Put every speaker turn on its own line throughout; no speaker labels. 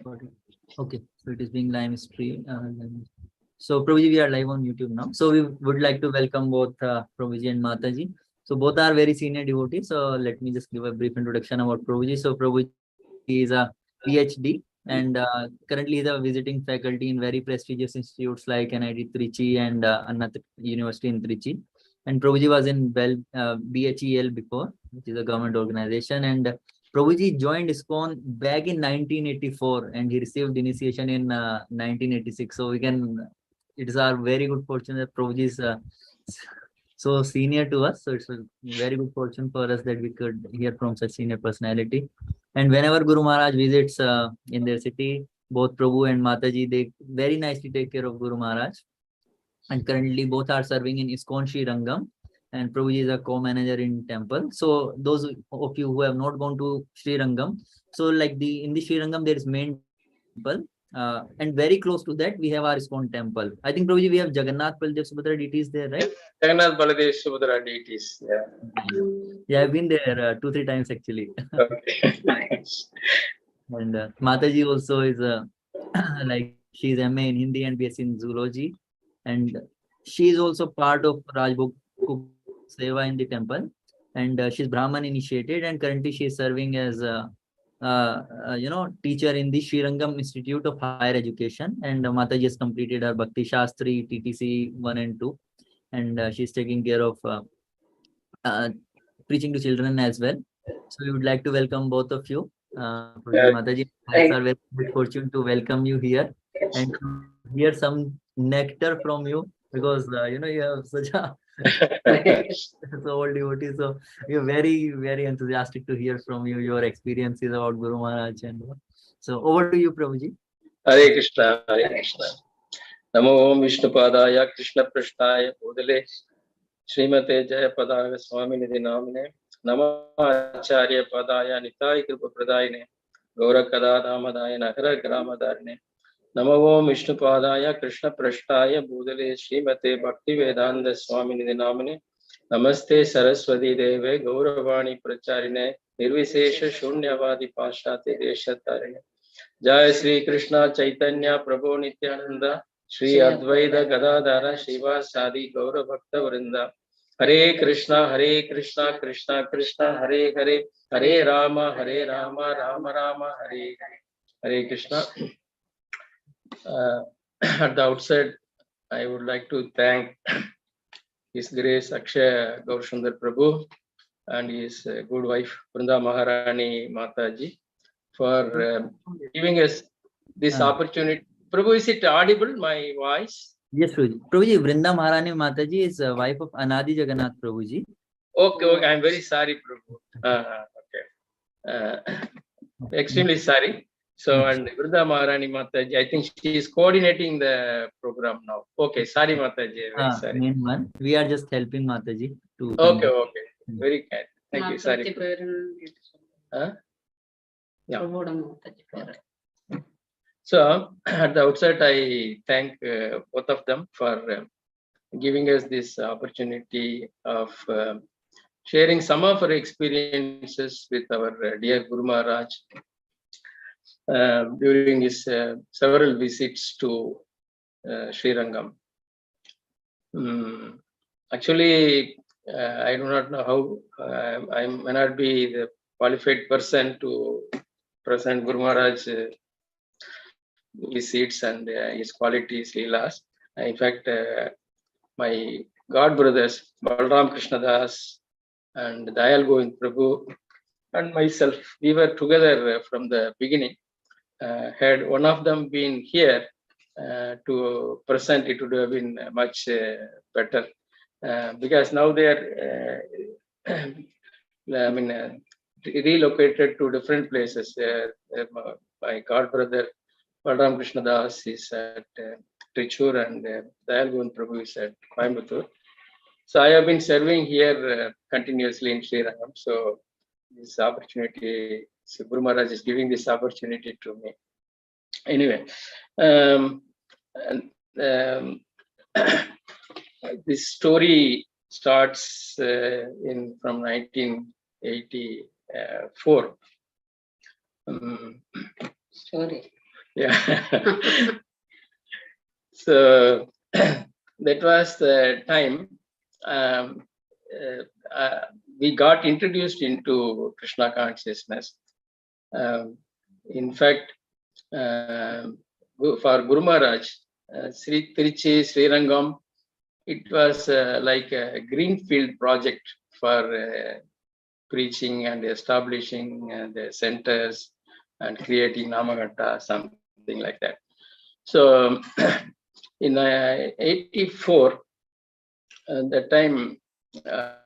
Okay, so it is being live stream. So Prabhuji, we are live on YouTube now. So we would like to welcome both Prabhuji and Mataji. So both are very senior devotees. So let me just give a brief introduction about Prabhuji. So Prabhuji is a PhD and currently is a visiting faculty in very prestigious institutes like NIT Trichy and another university in Trichy. And Prabhuji was in BHEL before, which is a government organization, and Prabhuji joined Iskcon back in 1984 and he received initiation in 1986. So it is our very good fortune that Prabhuji is so senior to us. So it's a very good fortune for us that we could hear from such senior personality. And whenever Guru Maharaj visits in their city, both Prabhu and Mataji, they very nicely take care of Guru Maharaj. And currently both are serving in Iskcon Sri Rangam. And Prabhuji is a co-manager in temple. So those of you who have not gone to Sri Rangam, so like in the Sri Rangam there is main temple, and very close to that we have our Iskcon temple. I think Prabhuji we have Jagannath Baladev Subhadra deities there, right?
Jagannath Baladev Subhadra deities.
Yeah, I've been there 2-3 times actually.
Okay. Nice.
And Mataji also is like she's MA in Hindi and BSc in zoology, and she is also part of Rajbhog Seva in the temple, and she's Brahman initiated, and currently she is serving as teacher in the Sri Rangam Institute of Higher Education. And Mataji has completed her Bhakti Shastri TTC 1 and 2, and she's taking care of preaching to children as well. So we would like to welcome both of you. Mataji, it's our very good fortune to welcome you here and to hear some nectar from you, because you have such a so old devotee. So we're very, very enthusiastic to hear from you your experiences about Guru Maharaj. And so over to you, Prabhuji.
Hare Krishna, Hare Krishna. Namo Om Vishnupadaya Krishna Prashtaya Bodhale Srimate Jayapataka Swami Nidhi Namine Nama Acharya Padaya Nitai Kripa Pradayane Gaura Kada Damadaya Nagara Gramadarne Namo Om Vishnupadaya Krishna Prashtaya Bodhale Srimate Bhakti Vedanta Swami Nidhi Namine Namaste Saraswati Deve Gauravani Pracharine Nirvisesha Shunyavadi Pashate Deshatarine Jai Sri Krishna Chaitanya Prabhu Nityananda Shri Advaita Gadadhara Shiva Sadi Gaura Bhakta Vrinda Hare Krishna Krishna Krishna Hare Hare Hare Rama Rama Rama Hare Hare Krishna. At the outset, I would like to thank His Grace Akshay Gaurasundar Prabhu and his good wife Vrinda Maharani Mataji for giving us this opportunity. Prabhu, is it audible, my voice?
Yes, Prabhuji. Prabhuji, Vrinda Maharani Mataji is wife of Anadi Jagannath Prabhuji.
Okay, I'm very sorry, Prabhu. Extremely sorry. So, and Vrinda Maharani Mataji, I think she is coordinating the program now. Okay, sorry, Mataji. Very sorry.
Main one. We are just helping Mataji to.
Okay. Very kind. Thank you. Sorry. Yeah. So, at the outset, I thank both of them for giving us this opportunity of sharing some of our experiences with our dear Guru Maharaj during his several visits to Sri Rangam. Actually, I do not know how, I may not be the qualified person to present Guru Maharaj visits and his qualities, leelas. In fact, my god brothers, Balram Krishnadas and Dayal Govind Prabhu and myself, we were together from the beginning. Had one of them been here to present, it would have been much better. Because now they are, relocated to different places. My god brother Balram Krishnadas is at Trichy and Dayal Govind Prabhu is at Coimbatore. So I have been serving here continuously in Sri Rangam. So this opportunity, so Guru Maharaj is giving this opportunity to me. Anyway, this story starts from 1984. Yeah. So that was the time um, we got introduced into Krishna consciousness. In fact, for Guru Maharaj, Sri Trichy, Sri Rangam, it was like a greenfield project for preaching and establishing the centers and creating Namagata, something like that. So in 84, that time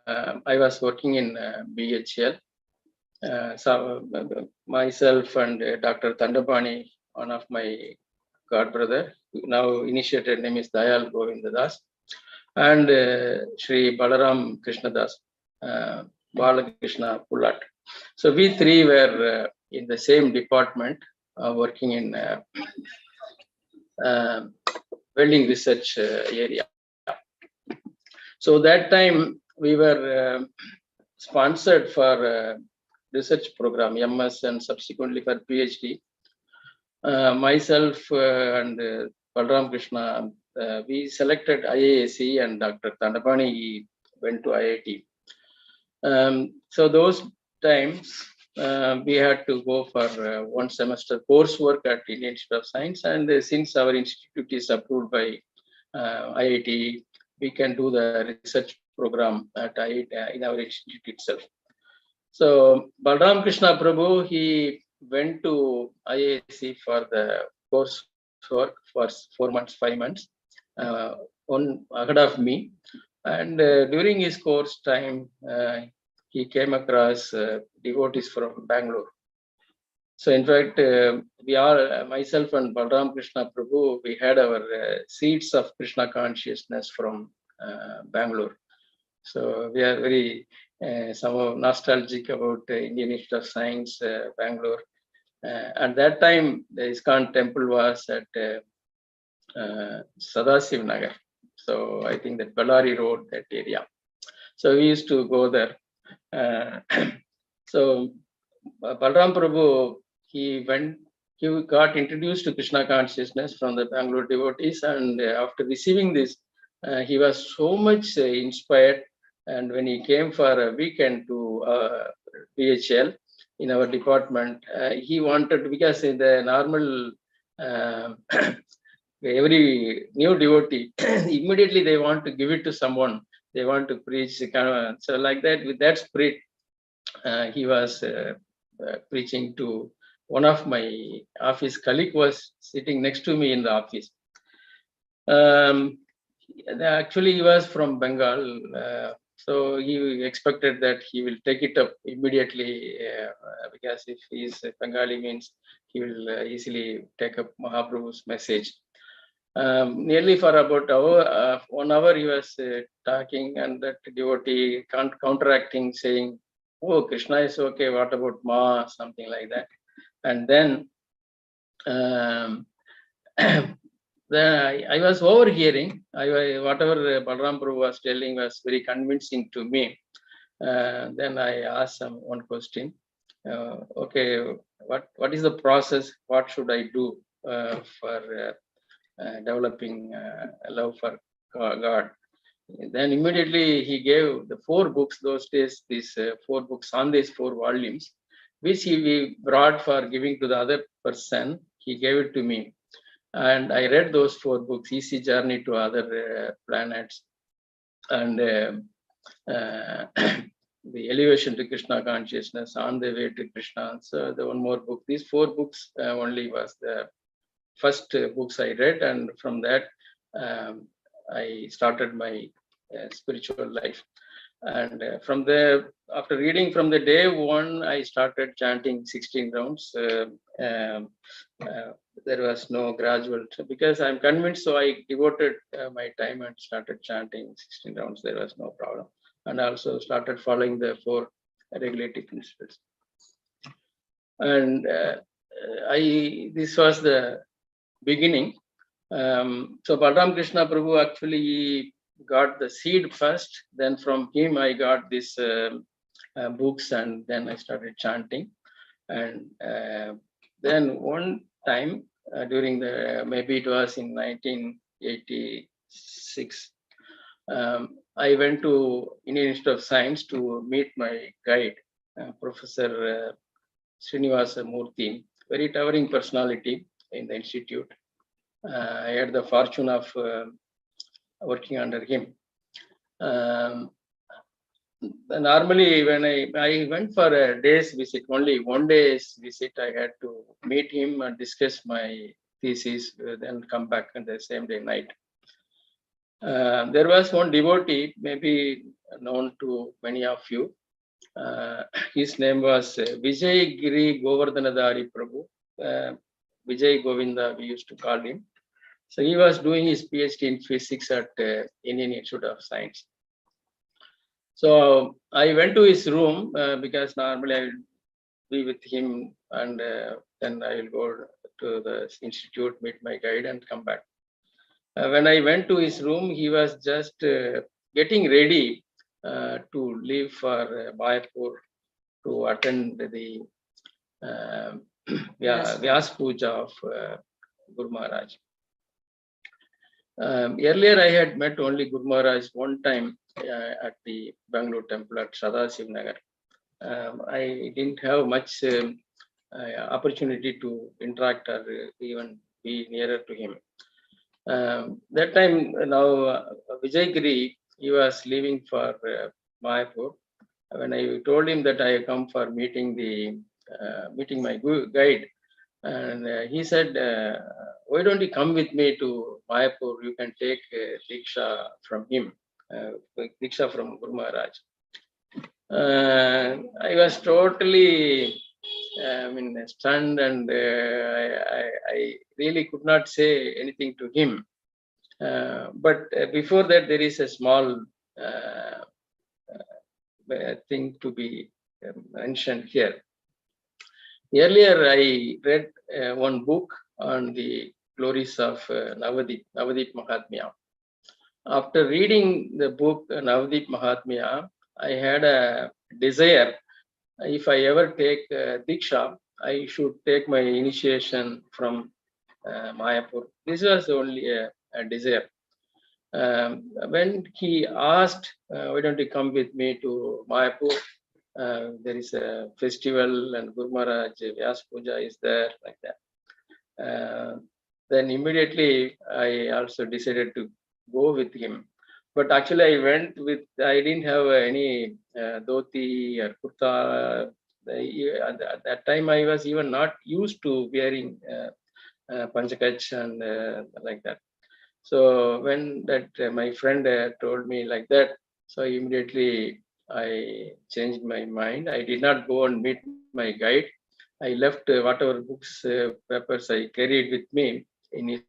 I was working in BHEL. Myself and Dr. Tandapani, one of my god brother, now initiated name is Dayal Govindadas, and Sri Balaram Krishnadas, Balakrishna Pulat. So we three were in the same department, working in welding research area. So that time we were sponsored for research program, MS, and subsequently for PhD. Myself and Balram Krishna, we selected IASC, and Dr. Tandapani went to IIT. So those times we had to go for one semester coursework at Indian Institute of Science, and since our institute is approved by IIT, we can do the research program at IIT in our institute itself. So Balram Krishna Prabhu, he went to IAC for the coursework for 4 months, 5 months, one ahead of me. And during his course time, he came across devotees from Bangalore. So in fact, we are, myself and Balram Krishna Prabhu, we had our seeds of Krishna consciousness from Bangalore. So we are very somehow nostalgic about Indian Institute of Science, Bangalore. At that time, the Iskcon temple was at Sadasiv Nagar. So I think that Ballari Road, that area. So we used to go there. So Balram Prabhu, he got introduced to Krishna consciousness from the Bangalore devotees, and after receiving this, he was so much inspired. And when he came for a weekend to BHEL in our department, he wanted, because in the normal every new devotee, immediately they want to give it to someone. They want to preach. So like that, with that spirit, he was preaching to one of my office colleague was sitting next to me in the office. Actually, he was from Bengal, so he expected that he will take it up immediately, because if he is Bengali means he will easily take up Mahaprabhu's message. Nearly for about 1 hour he was talking, and that devotee counteracting, saying, "Oh, Krishna is okay, what about Ma?" Something like that. And then then I was overhearing. Whatever Balram Prabhu was telling was very convincing to me. Then I asked him one question. Okay, what is the process? What should I do for developing love for God? Then immediately he gave the 4 books those days. These 4 books on these 4 volumes, which he brought for giving to the other person. He gave it to me. And I read those 4 books, Easy Journey to Other Planets, and the Elevation to Krishna Consciousness, On the Way to Krishna. So the one more book. These 4 books only was the first books I read, and from that I started my spiritual life. And from there, after reading from the day 1, I started chanting 16 rounds. There was no gradual, because I'm convinced, so I devoted my time and started chanting 16 rounds. There was no problem. And also started following the 4 regulative principles. And this was the beginning. So Balram Krishna Prabhu actually got the seed first. Then from him I got these books, and then I started chanting. And then one time during the, maybe it was in 1986. I went to Indian Institute of Science to meet my guide, Professor Srinivasa Murthy, very towering personality in the institute. I had the fortune of working under him. Normally, when I went for a day's visit, only 1 day's visit, I had to meet him and discuss my thesis, then come back on the same day night. There was one devotee, maybe known to many of you. His name was Vijay Giri Govardhanadari Prabhu. Vijay Govinda, we used to call him. So he was doing his PhD in physics at Indian Institute of Science. So I went to his room because normally I will be with him, and then I will go to the institute, meet my guide, and come back. When I went to his room, he was just getting ready to leave for Mayapur to attend the Vyas Puja of Guru Maharaj. Earlier, I had met only Guru Maharaj one time at the Bangalore temple at Sadasiv Nagar. I didn't have much opportunity to interact or even be nearer to him. That time, now Vijay Giri, he was leaving for Mayapur. When I told him that I have come for meeting my guide, and he said, why don't you come with me to Mayapur? You can take Diksha from him, Diksha from Guru Maharaj. I was totally stunned, and I really could not say anything to him. But before that, there is a small thing to be mentioned here. Earlier, I read one book on the glories of Navadip Mahatmya. After reading the book Navadip Mahatmya, I had a desire, if I ever take Diksha, I should take my initiation from Mayapur. This was only a desire. When he asked, why don't you come with me to Mayapur? There is a festival and Guru Maharaj Vyas Puja is there, like that. Then immediately I also decided to go with him. But actually I didn't have any dhoti or kurta. At that time I was even not used to wearing panchakach and like that. So when that my friend told me like that, so immediately I changed my mind. I did not go and meet my guide. I left whatever books, papers I carried with me in his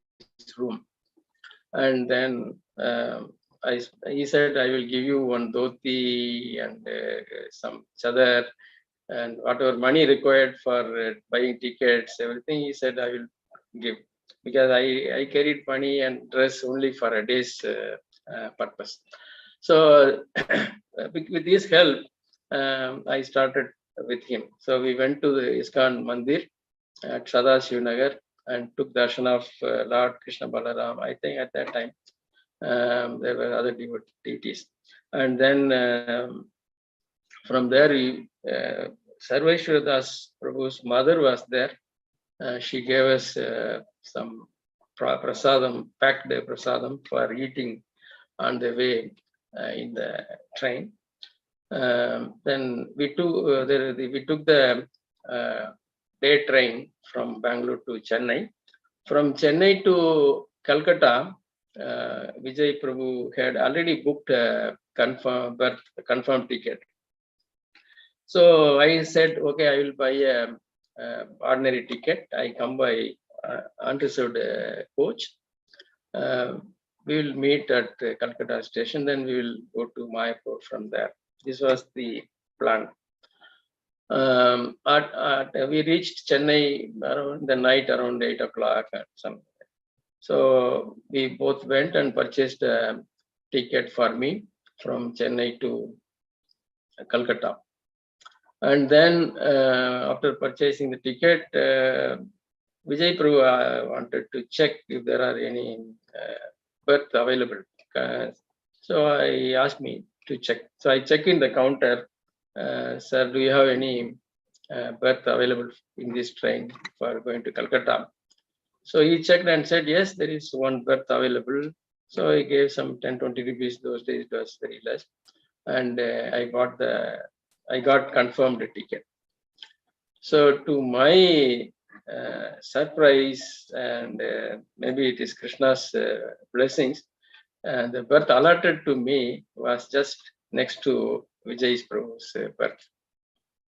room. And then he said, I will give you one dhoti and some chadar and whatever money required for buying tickets, everything, he said, I will give. Because I carried money and dress only for a day's purpose. So with his help, I started with him. So we went to the Iskcon Mandir at Sadasiv Nagar and took darshan of Lord Krishna Balaram. I think at that time there were other deities. And then from there, Sarveshwara Das Prabhu's mother was there. She gave us some prasadam, packed prasadam for eating on the way in the train. Then we took the day train from Bangalore to Chennai. From Chennai to Calcutta, Vijay Prabhu had already booked a confirmed ticket. So I said, okay, I will buy a ordinary ticket. I come by unreserved coach. We will meet at Calcutta station, then we will go to Mayapur from there. This was the plan. We reached Chennai around the night, around 8 o'clock or something. So we both went and purchased a ticket for me from Chennai to Calcutta. And then after purchasing the ticket, Vijay Prabhu wanted to check if there are any berth available. So I asked me to check. So I checked in the counter. Sir, do you have any berth available in this train for going to Calcutta? So he checked and said, yes, there is one berth available. So I gave some 10-20 rupees. Those days it was very less. And I got confirmed the ticket. So to my surprise, and maybe it is Krishna's blessings, the berth allotted to me was just next to Vijay Prabhu's berth.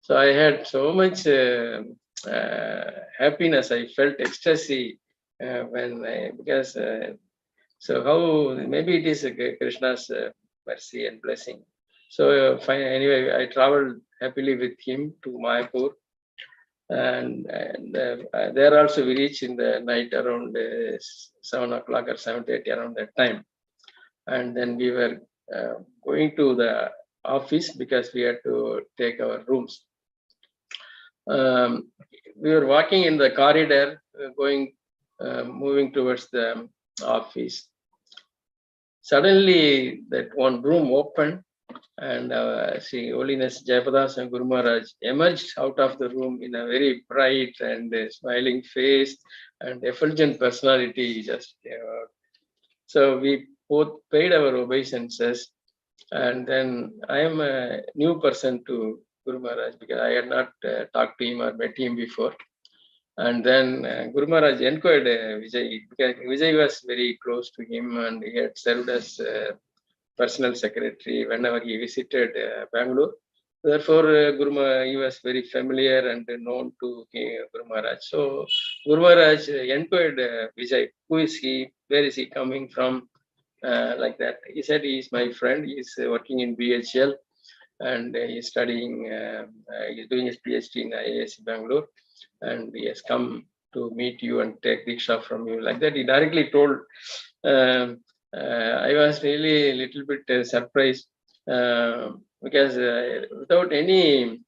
So I had so much happiness. I felt ecstasy because so how maybe it is Krishna's mercy and blessing. So anyway, I traveled happily with him to Mayapur, and there also we reached in the night around 7 o'clock or 7:30 around that time, and then we were going to the office because we had to take our rooms. We were walking in the corridor, moving towards the office. Suddenly, that one room opened, and Sri Holiness Jayapataka and Guru Maharaj emerged out of the room in a very bright and smiling face and effulgent personality. So we both paid our obeisances, and then I am a new person to Guru Maharaj because I had not talked to him or met him before. And then Guru Maharaj inquired Vijay, because Vijay was very close to him and he had served as personal secretary whenever he visited Bangalore. Therefore, he was very familiar and known to Guru Maharaj. So Guru Maharaj inquired Vijay, who is he, where is he coming from, like that. He said he is my friend, he is working in BHEL and he is studying, he is doing his PhD in IISc Bangalore, and he has come to meet you and take Diksha from you. Like that, he directly told. I was really a little bit surprised because without any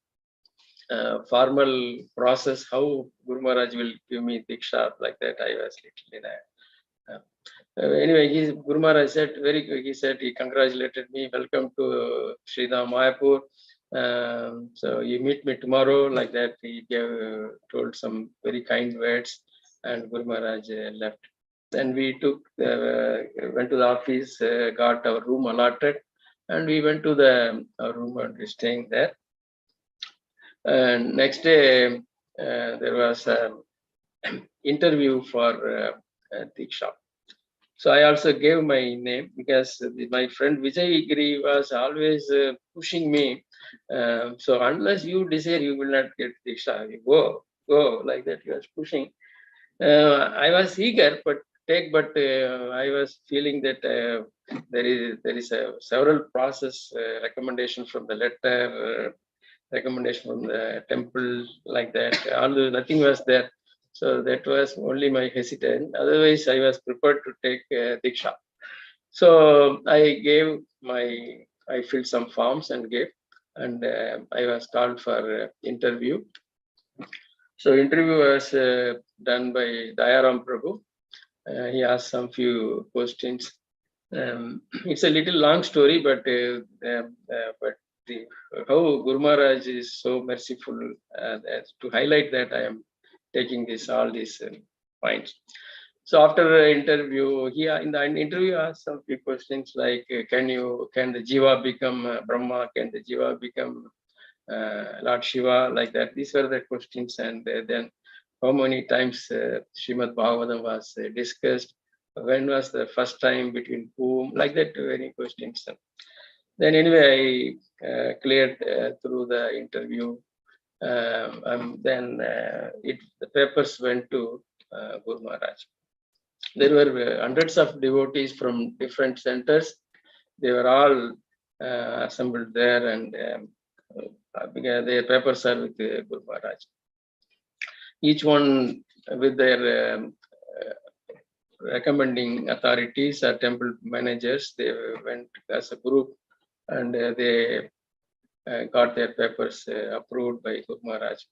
formal process, how Guru Maharaj will give me Diksha like that, I was little in a anyway, Guru Maharaj said he congratulated me, welcome to Sridham Mayapur. So you meet me tomorrow, like that. He told some very kind words, and Guru Maharaj left. Then we went to the office, got our room allotted, and we went to the room and we staying there. And next day, there was an interview for Diksha. So I also gave my name because my friend Vijay Giri was always pushing me. So unless you desire, you will not get Diksha. Go, like that. He was pushing. I was eager, but I was feeling that there is several process, recommendation from the letter, recommendation from the temple, like that. Although nothing was there. So that was only my hesitation. Otherwise, I was prepared to take Diksha. So I filled some forms and gave, and I was called for interview. So interview was done by Dayaram Prabhu. He asked some few questions. It's a little long story, but how Guru Maharaj is so merciful, to highlight that I am taking all these points. So after the interview, in the interview asked some few questions like, can the Jiva become Brahma? Can the Jiva become Lord Shiva? Like that. These were the questions, and then how many times Srimad Bhagavatam was discussed? When was the first time, between whom? Like that, very questions. Then anyway, I cleared through the interview. Then the papers went to Guru Maharaj. There were hundreds of devotees from different centers. They were all assembled there, and their papers are with Guru Maharaj. Each one with their recommending authorities or temple managers. They went as a group, and they got their papers approved by Guru Maharaj.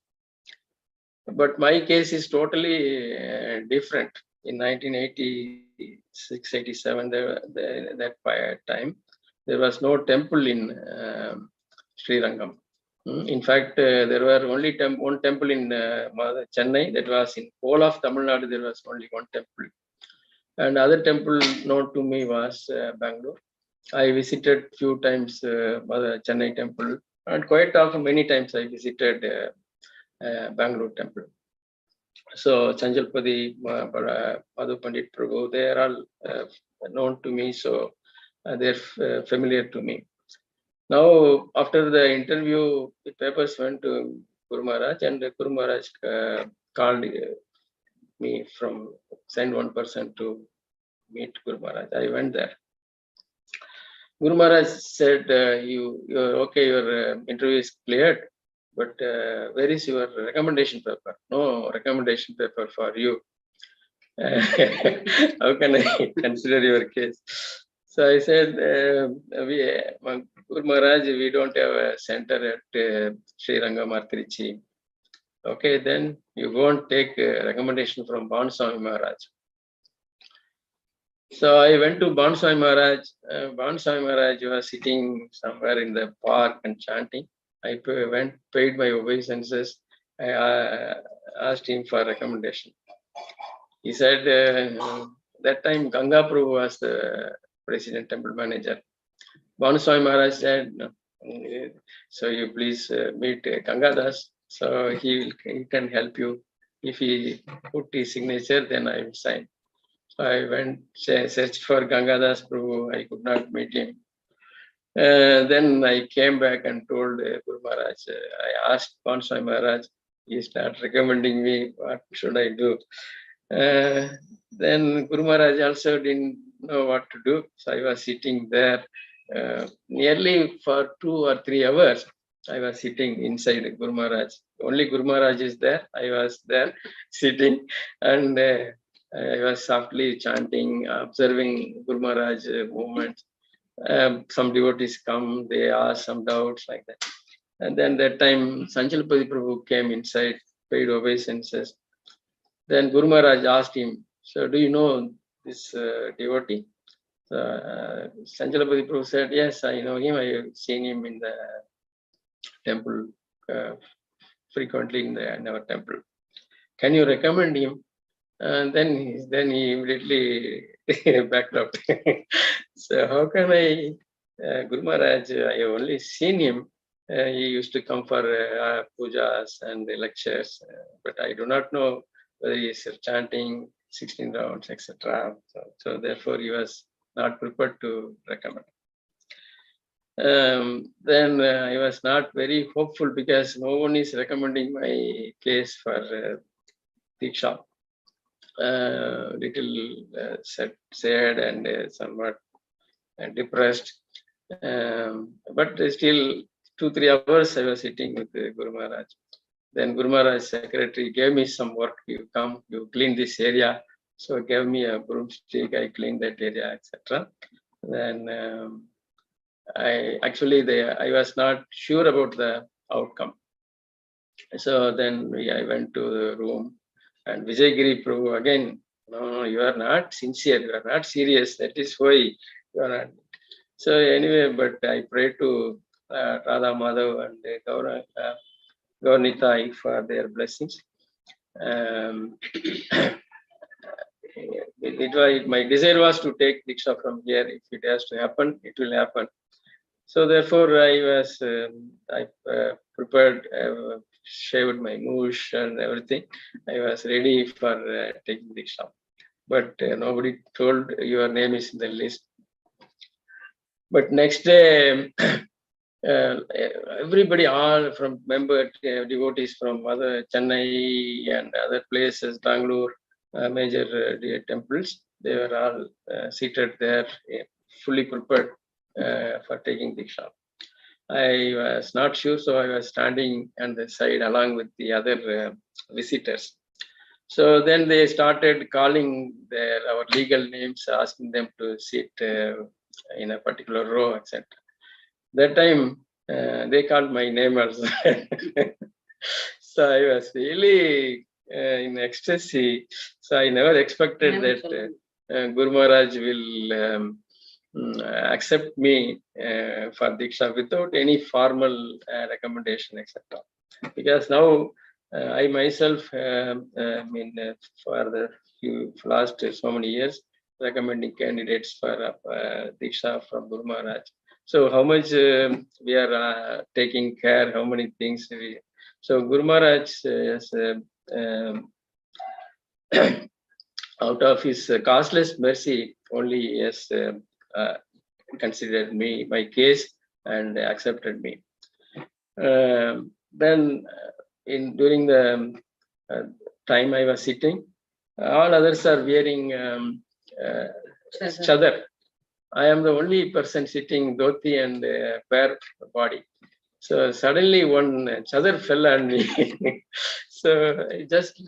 But my case is totally different. In 1986, 87, that time, there was no temple in Sri Rangam. In fact, there were only one temple in Chennai. That was in whole of Tamil Nadu. There was only one temple, and other temple known to me was Bangalore. I visited few times Chennai temple, and quite often, many times I visited Bangalore temple. So Chanjalpadi, Madhu Pandit Prabhu, they are all known to me, so they're familiar to me. Now, after the interview, the papers went to Guru Maharaj, and Guru Maharaj called me send one person to meet Guru Maharaj. I went there. Guru Maharaj said, you're okay, your interview is cleared, but where is your recommendation paper? No recommendation paper for you. How can I consider your case? So I said, Guru Maharaj, we don't have a center at Sri Rangam or Trichy. Okay, then you go and take a recommendation from Swami Maharaj. So I went to Swami Maharaj. Swami Maharaj was sitting somewhere in the park and chanting. I paid my obeisances. I asked him for recommendation. He said, that time Ganga Prabhu was the president temple manager. Swami Maharaj said, no, so you please meet Gangadas. So he can help you. If he put his signature, then I will sign. So I went, searched for Gangadas Prabhu. I could not meet him. Then I came back and told Guru Maharaj, I asked Swami Maharaj, he started recommending me, what should I do? Then Guru Maharaj also didn't know what to do. So I was sitting there nearly for 2 or 3 hours. I was sitting inside Guru Maharaj. Only Guru Maharaj is there. I was there sitting, and I was softly chanting, observing Guru Maharaj movements. Some devotees come, they ask some doubts like that. And then that time, Sanjalpadi Prabhu came inside, paid obeisances. Then Guru Maharaj asked him, so do you know this devotee? Sanjalpadi Prabhu said, yes, I know him. I have seen him in the temple, frequently in our temple. Can you recommend him? And then he immediately backed up. So how can I, Guru Maharaj, I have only seen him. He used to come for pujas and lectures, but I do not know whether he is chanting 16 rounds, etc. So therefore, he was not prepared to recommend. Then I was not very hopeful because no one is recommending my case for Diksha. Little sad and somewhat depressed. But still 2-3 hours I was sitting with Guru Maharaj. Then Guru Maharaj's secretary gave me some work. You come, you clean this area. So gave me a broomstick, I cleaned that area, etc. Then I was not sure about the outcome. So then I went to the room, and Vijayagiri Prabhu again, no, you are not sincere, you are not serious, that is why you are not. So anyway, but I prayed to Radha Madhav and Gaurnitai for their blessings. My desire was to take Diksha from here. If it has to happen, it will happen. So therefore, I prepared, shaved my mush and everything. I was ready for taking Diksha. But nobody told your name is in the list. But next day, everybody, all from devotees from other Chennai and other places, Bangalore, major temples, they were all seated there, fully prepared for taking Diksha. I was not sure, so I was standing on the side along with the other visitors. So then they started calling our legal names, asking them to sit in a particular row, etc. That time they called my name also. So I was really in ecstasy. So I never expected that Guru Maharaj will accept me for Diksha without any formal recommendation, etc. Because now I myself, for the last so many years, recommending candidates for Diksha from Guru Maharaj. So how much we are taking care, how many things we. So Guru Maharaj has, out of his causeless mercy, only has considered me, my case, and accepted me. Then, during the time I was sitting, all others are wearing chadar. I am the only person sitting dhoti and bare body. So suddenly one chadar fell on me. So I just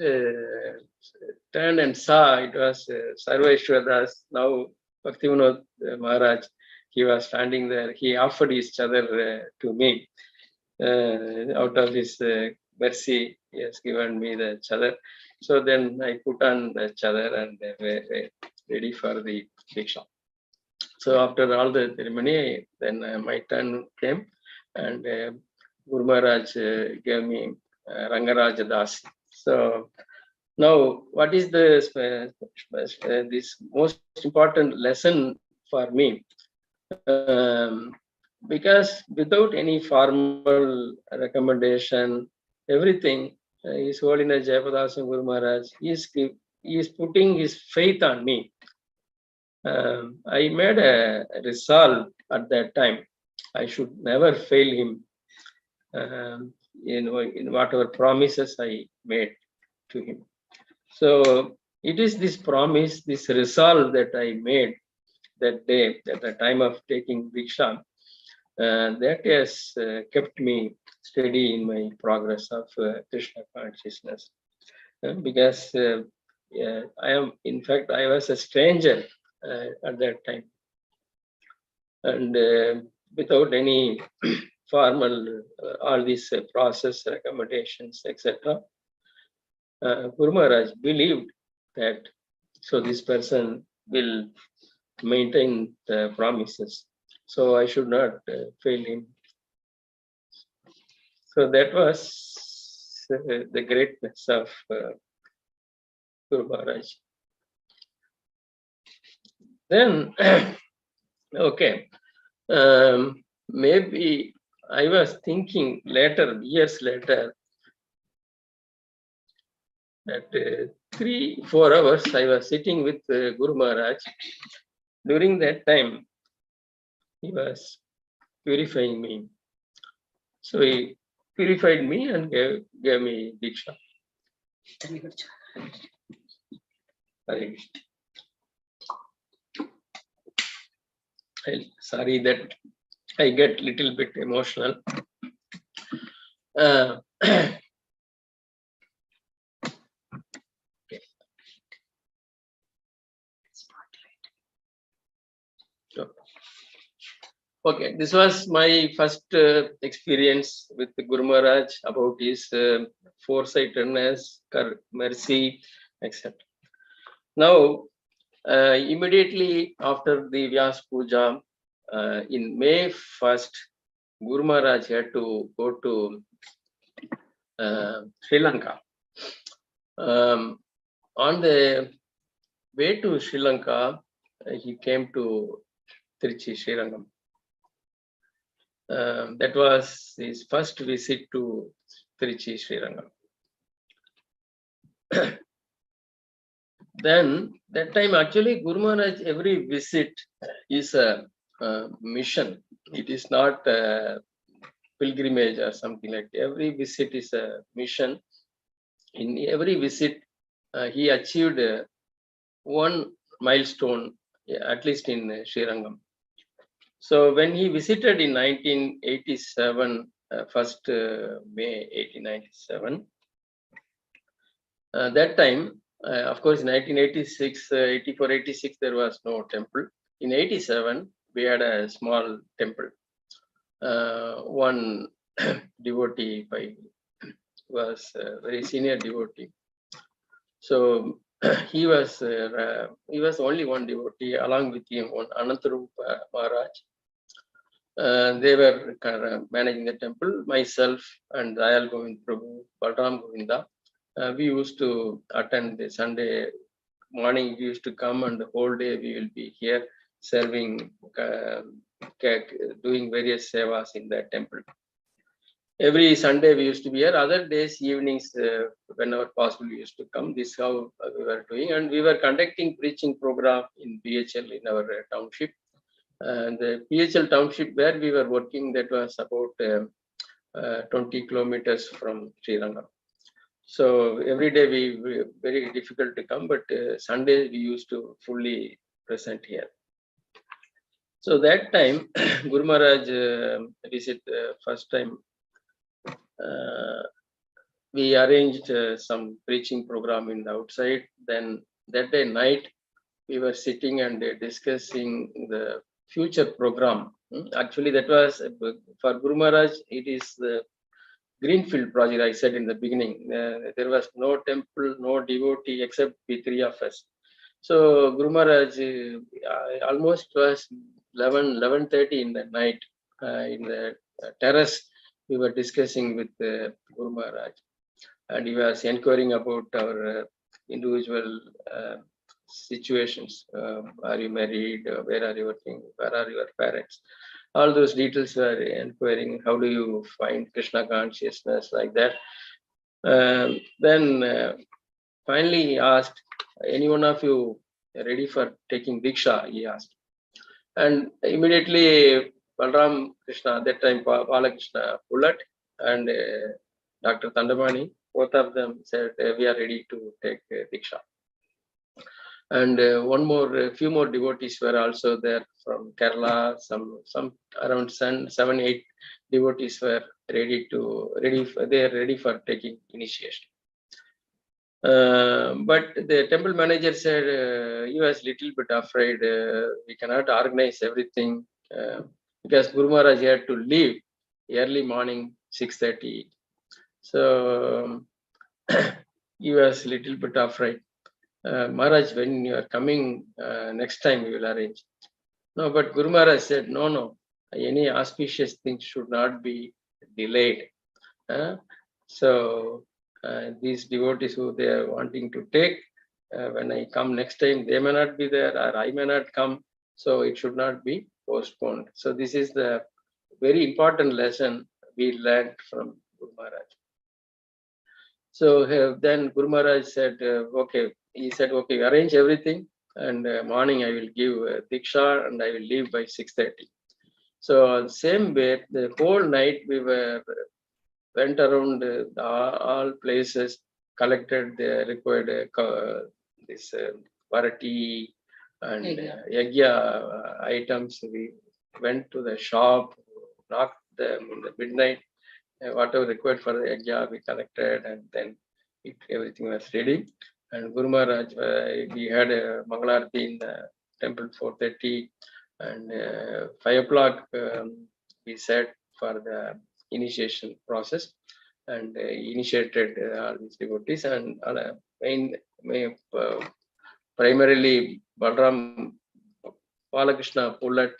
turned and saw it was Sarveshwar, now Bhaktivinoda Maharaj. He was standing there. He offered his chadar to me. Out of his mercy, he has given me the chadar. So then I put on the chadar and ready for the diksha. So after all the ceremony, then my turn came, and Guru Maharaj gave me Rangaraja Das. So now, what is the this most important lesson for me? Because without any formal recommendation, everything, His Holiness Jayapataka Guru Maharaj is putting his faith on me. I made a resolve at that time. I should never fail him in whatever promises I made to him. So it is this promise, this resolve that I made that day, at the time of taking Diksha, that has kept me steady in my progress of Krishna consciousness. Because I am, in fact, I was a stranger at that time. And without any formal, all these process recommendations, etc. Guru Maharaj believed that, so this person will maintain the promises. So I should not fail him. So that was the greatness of Guru Maharaj. Then, okay, maybe I was thinking later, years later, that 3-4 hours I was sitting with Guru Maharaj. During that time, he was purifying me. So he purified me and gave me Diksha. Sorry that I get little bit emotional. Okay, this was my first experience with the Guru Maharaj about his foresightedness, mercy, etc. Now, immediately after the Vyas Puja, in May 1st, Guru Maharaj had to go to Sri Lanka. On the way to Sri Lanka, he came to Trichy, Sri Rangam. That was his first visit to Trichy, Sri Rangam. Then, that time actually Guru Maharaj, every visit is a mission. It is not a pilgrimage or something like that. Every visit is a mission. In every visit, he achieved one milestone, at least in Sri Rangam. So when he visited in 1987, 1st May 1897, that time, of course, in 1986, 84, 86, there was no temple. In 87, we had a small temple. One devotee by was a very senior devotee. So he was only one devotee. Along with him, one Anantarupa Maharaj. They were kind of managing the temple. Myself and Dayal Govind Prabhu, Balram Govinda. We used to attend the Sunday morning. We used to come, and the whole day we will be here serving, doing various sevas in the temple. Every Sunday we used to be here. Other days, evenings, whenever possible, we used to come. This is how we were doing, and we were conducting preaching program in BHEL in our township. And the BHEL township where we were working, that was about 20 kilometers from Sri Rangam. So every day we very difficult to come, but Sunday we used to fully present here. So that time, Guru Maharaj visit first time. We arranged some preaching program in the outside. Then that day night, we were sitting and discussing the future program. Actually, that was for Guru Maharaj. It is the greenfield project. I said in the beginning, there was no temple, no devotee except the three of us. So Guru Maharaj almost was 11:30 in the night in the terrace. We were discussing with Guru Maharaj, and he was inquiring about our individual situations. Are you married? Where are you working? Where are your parents? All those details were inquiring. How do you find Krishna consciousness, like that? Then finally he asked, any one of you ready for taking Diksha? He asked. And immediately Balram Krishna, at that time Balakrishna Pullat and Dr. Tandamani, both of them said, we are ready to take Diksha. And few more devotees were also there from Kerala. Some around 7-8 devotees were ready for taking initiation. But the temple manager said he was little bit afraid. We cannot organize everything because Guru Maharaj had to leave early morning 6:30. So he was little bit afraid. Maharaj, when you are coming next time, we will arrange. No, but Guru Maharaj said, no, any auspicious thing should not be delayed. So these devotees who they are wanting to take, when I come next time, they may not be there or I may not come. So it should not be postponed. So this is the very important lesson we learned from Guru Maharaj. So then Guru Maharaj said, okay, he said, okay, arrange everything, and morning I will give Diksha and I will leave by 6:30. So same way, the whole night we went around all places, collected the required this varati and yagya items. We went to the shop, knocked them in the midnight. Whatever required for the yagya, we collected, and then everything was ready. And Guru Maharaj, we had a Mangalarti in the temple 4:30, and 5 o'clock we sat for the initiation process, and initiated all these devotees. And primarily Balram Balakrishna Pullat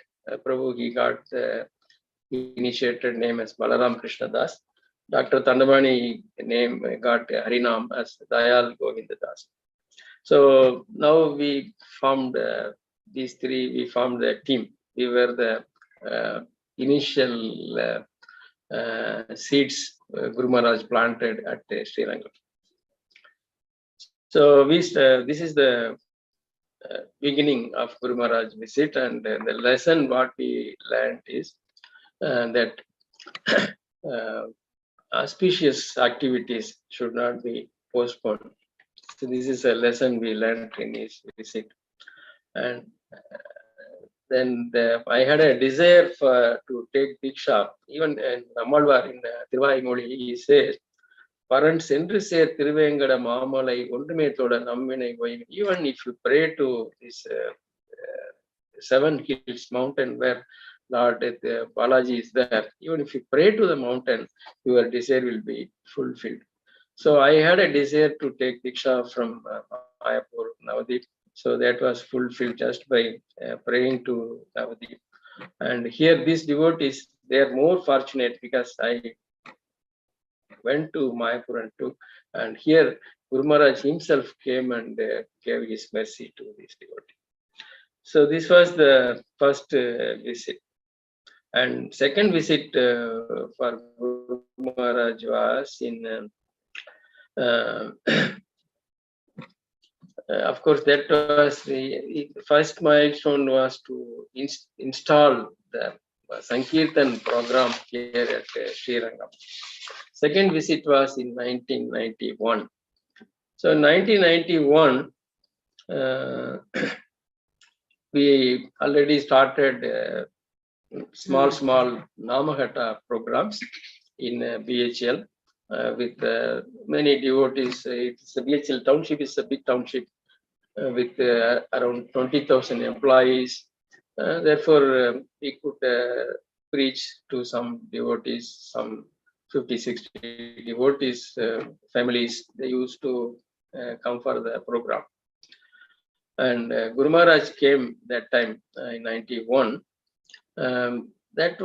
Prabhu, he got the initiated name as Balaram Krishna Das. Dr. Tandamani name got Harinam as Dayal Govinda Das. So now we formed these three, we formed the team. We were the initial seeds Guru Maharaj planted at Sri Rangam. So this is the beginning of Guru Maharaj visit, and the lesson what we learned is that auspicious activities should not be postponed. So this is a lesson we learned in his visit. And then I had a desire to take Diksha. Even in Amalvar in Thiruvaimoli, he says, Paran Sendru Ser Tiruvengada Mamalai Undumetoda Namvinai Vayin. Even if you pray to this 7 hills mountain where Lord Balaji is there, even if you pray to the mountain, your desire will be fulfilled. So I had a desire to take Diksha from Mayapur, Navadip. So that was fulfilled just by praying to Navadip. And here these devotees, they are more fortunate because I went to Mayapur and took, and here Guru Maharaj himself came and gave his mercy to this devotee. So this was the first visit. And second visit for Guru Maharaj was in, of course, that was the first milestone was to install the Sankirtan program here at Sri Rangam. Second visit was in 1991. So in 1991, we already started small Namahata programs in BHEL with many devotees. It's a BHEL township is a big township with around 20,000 employees. Therefore, we could preach to some devotees, some 50, 60 devotees, families. They used to come for the program. And Guru Maharaj came that time in 91. That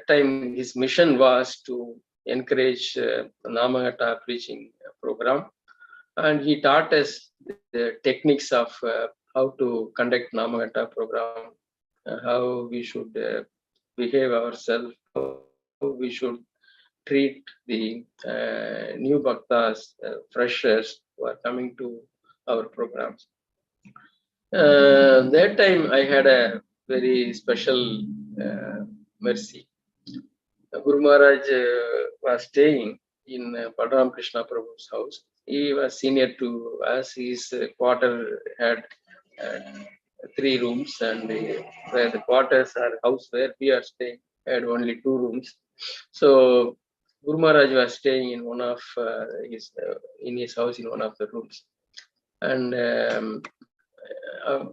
time his mission was to encourage Namahata preaching program, and he taught us the techniques of how to conduct Namahata program, how we should behave ourselves, how we should treat the new bhaktas, freshers who are coming to our programs. That time I had a very special mercy. Guru Maharaj was staying in Balaram Krishna Prabhu's house. He was senior to us. His quarter had 3 rooms, and where the quarters or house where we are staying had only 2 rooms. So Guru Maharaj was staying in one of his house in one of the rooms, and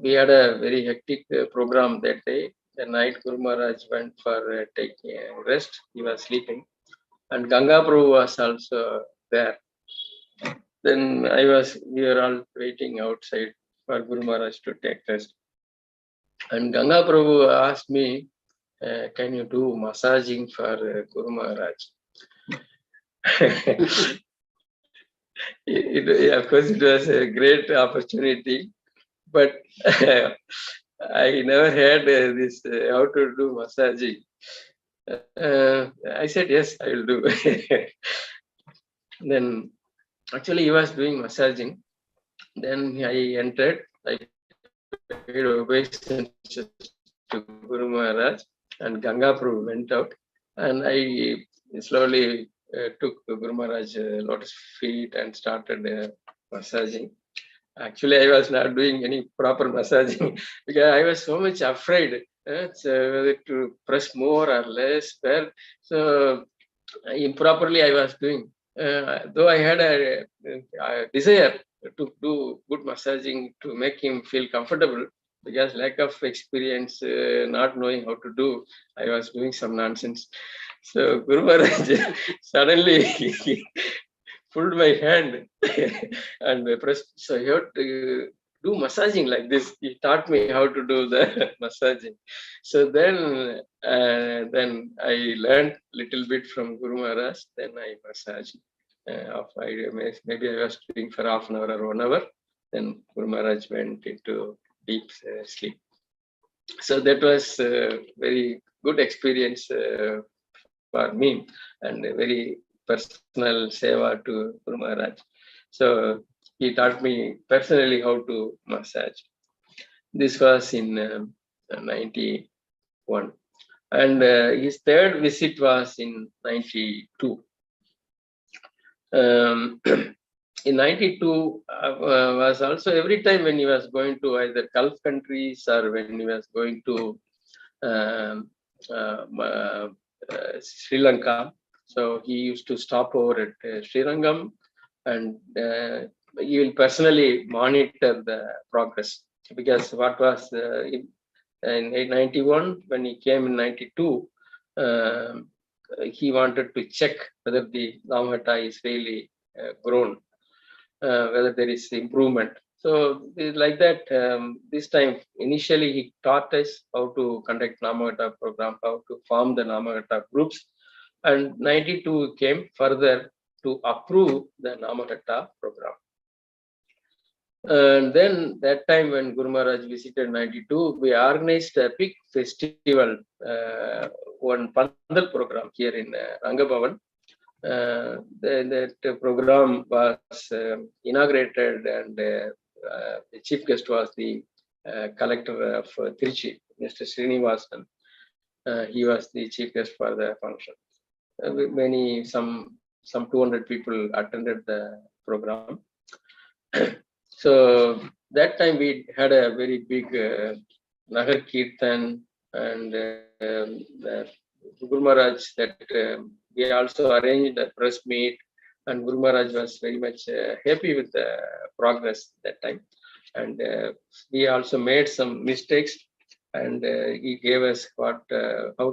we had a very hectic program that day. The night Guru Maharaj went for taking rest. He was sleeping, and Ganga Prabhu was also there. Then we were all waiting outside for Guru Maharaj to take rest. And Ganga Prabhu asked me, can you do massaging for Guru Maharaj? Of course, it was a great opportunity, but I never had this how to do massaging. I said, yes, I will do. Then actually he was doing massaging. Then I entered, I paid obeisance to Guru Maharaj, and Ganga Prabhu went out, and I slowly took Guru Maharaj lotus feet and started massaging. Actually, I was not doing any proper massaging because I was so much afraid whether to press more or less. So improperly I was doing. Though I had a desire to do good massaging to make him feel comfortable, because lack of experience, not knowing how to do, I was doing some nonsense. So Guru Maharaj suddenly pulled my hand and pressed. So you have to do massaging like this. He taught me how to do the massaging. So then I learned little bit from Guru Maharaj. Then I massaged. Maybe I was doing for half an hour or 1 hour. Then Guru Maharaj went into deep sleep. So that was a very good experience for me, and a very personal seva to Guru Maharaj. So he taught me personally how to massage. This was in 91. And his third visit was in 92. In 92 was also every time when he was going to either Gulf countries or when he was going to Sri Lanka. So he used to stop over at Sri Rangam, and he will personally monitor the progress, because what was in 91, when he came in 92, he wanted to check whether the Namahata is really grown, whether there is improvement. So like that, this time initially he taught us how to conduct Namahata program, how to form the Namahata groups, and 92 came further to approve the Namahata program. And then that time when Guru Maharaj visited 92, we organized a big festival, one Pandal program here in Rangabhavan. That program was inaugurated, and the chief guest was the collector of Trichy, Mr. Srinivasan. He was the chief guest for the function. Some 200 people attended the program. So that time we had a very big Nagar Kirtan, and Guru Maharaj, that we also arranged a press meet, and Guru Maharaj was very much happy with the progress that time. And we also made some mistakes, and he gave us how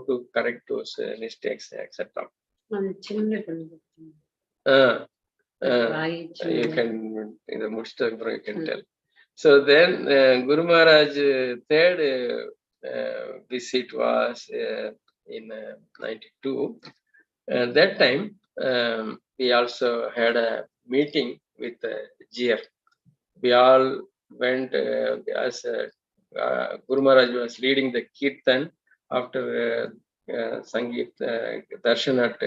to correct those mistakes, etc. You can, you can tell. So then Guru Maharaj third visit was in 92. And that time we also had a meeting with GF. We all went as Guru Maharaj was leading the Kirtan after Sangeet Darshan at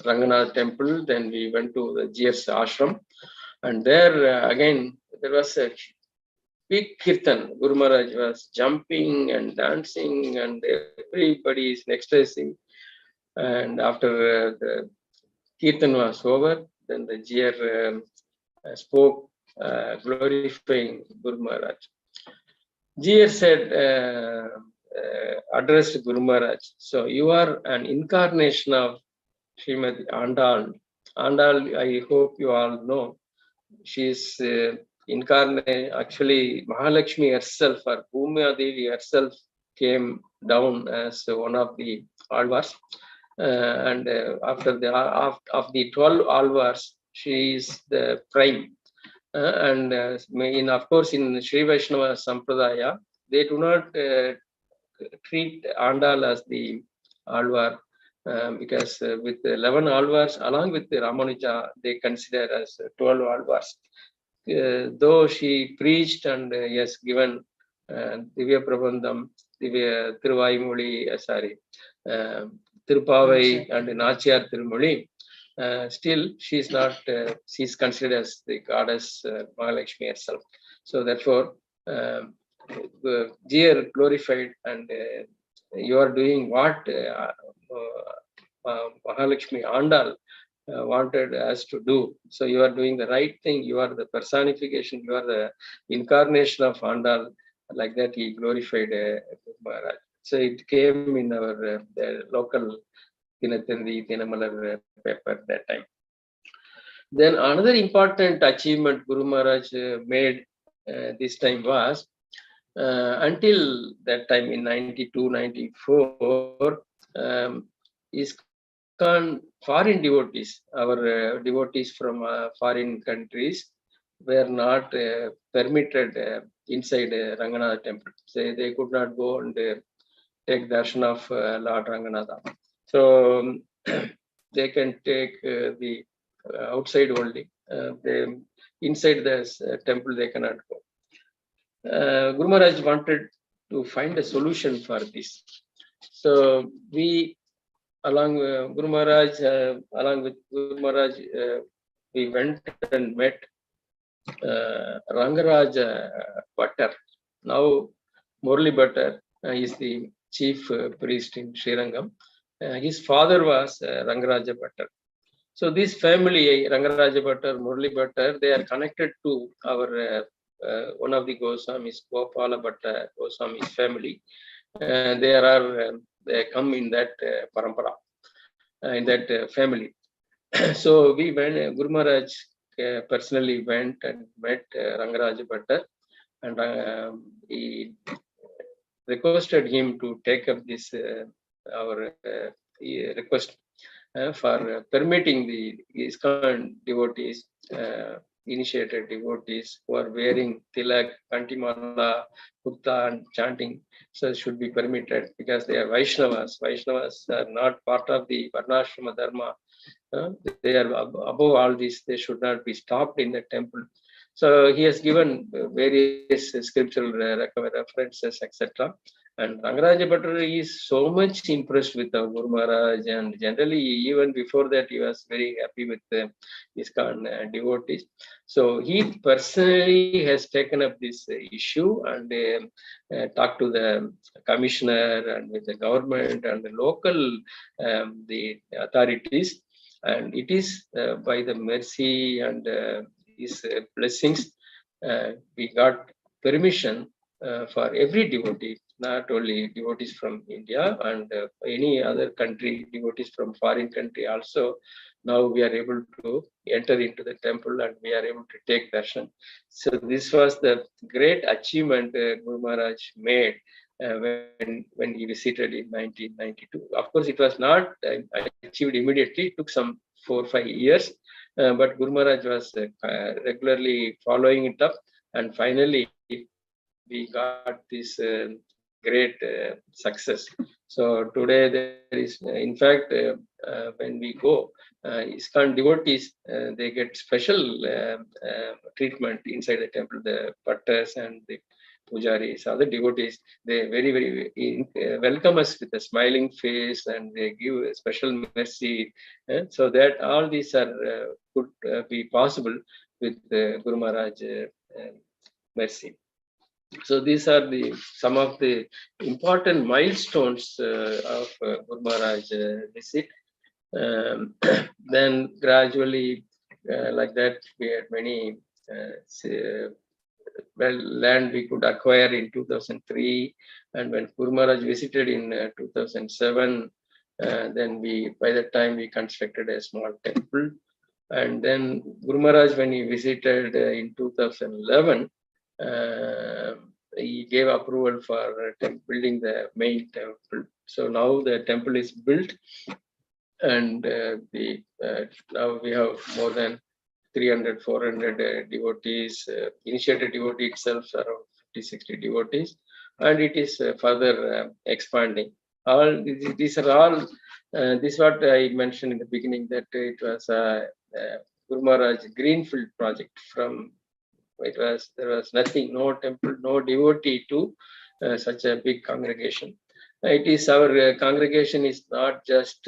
Ranganath temple. Then we went to the GF's ashram, and there again there was a big Kirtan. Guru Maharaj was jumping and dancing, and everybody is ecstasy. And after the Kirtan was over, then the GF spoke glorifying Guru Maharaj. GF said, addressed Guru Maharaj, so you are an incarnation of Srimati Andal. Andal, I hope you all know, she is incarnate. Actually, Mahalakshmi herself, or Bhumya Devi herself, came down as one of the alvars. And after the of the 12 alvars, she is the prime. And of course, in Sri Vaishnava Sampradaya, they do not treat Andal as the alvar, because with 11 alvars, along with the Ramanuja, they consider as 12 alvars. Though she preached and yes, given Divya Prabandham, Divya Thiruvaimoli, Tirupavai and Nachiyar Tirumoli, still she is not, she is considered as the goddess Mahalakshmi herself. So therefore, dear glorified, and you are doing what Mahalakshmi Andal wanted us to do. So you are doing the right thing. You are the personification. You are the incarnation of Andal. Like that, he glorified Maharaj. So it came in our local Dinatandi, Dinamalar paper that time. Then another important achievement Guru Maharaj made this time was, until that time in 92, 94, Iskcon foreign devotees, our devotees from foreign countries, were not permitted inside Ranganath temple. So they could not go and take darshan of Lord Ranganatha. So they can take the outside only. Inside the temple they cannot go. Guru Maharaj wanted to find a solution for this. So we, along with Guru Maharaj, we went and met Rangaraja Bhattar. Now Murli Bhattar is the chief priest in Sri Rangam. His father was Rangaraja Bhattar. So this family, Rangaraja Bhattar, Murli Bhattar, they are connected to our one of the Goswamis, Gopala Bhatta Goswami's family. They come in that parampara, in that family. So we went, Guru Maharaj personally went and met Rangaraja Bhattar, and he requested him to take up this our request. for permitting the Iskcon devotees, initiated devotees who are wearing tilak, kantimala, kurta and chanting, so it should be permitted because they are Vaishnavas. Vaishnavas are not part of the Varnashrama Dharma. They are above all this, they should not be stopped in the temple. So he has given various scriptural references, etc. And Rangaraja Prabhu is so much impressed with the Guru Maharaj, and generally, even before that, he was very happy with the Iskcon devotees. So he personally has taken up this issue and talked to the commissioner and with the government and the local the authorities. And it is by the mercy and his blessings, we got permission for every devotee, not only devotees from India and any other country, devotees from foreign country also. Now we are able to enter into the temple and we are able to take darshan. So this was the great achievement Guru Maharaj made when he visited in 1992. Of course, it was not achieved immediately. It took some 4 or 5 years, but Guru Maharaj was regularly following it up, and finally we got this great success. So today there is, in fact, when we go, Iskcon devotees, they get special treatment inside the temple. The bhatters and the pujaris, other devotees, they very welcome us with a smiling face, and they give a special mercy. So that all these are could be possible with Guru Maharaj mercy. So these are some of the important milestones of Guru Maharaj visit. Then gradually, like that, we had many land we could acquire in 2003, and when Guru Maharaj visited in 2007, then by that time we constructed a small temple. And then Guru Maharaj, when he visited in 2011, he gave approval for building the main temple. So now the temple is built, and now we have more than 300, 400 devotees. Initiated devotee itself around 50, 60 devotees, and it is further expanding. All these are all. This is what I mentioned in the beginning, that it was Guru Maharaj greenfield project. There was nothing, no temple, no devotee to such a big congregation. It is our congregation is not just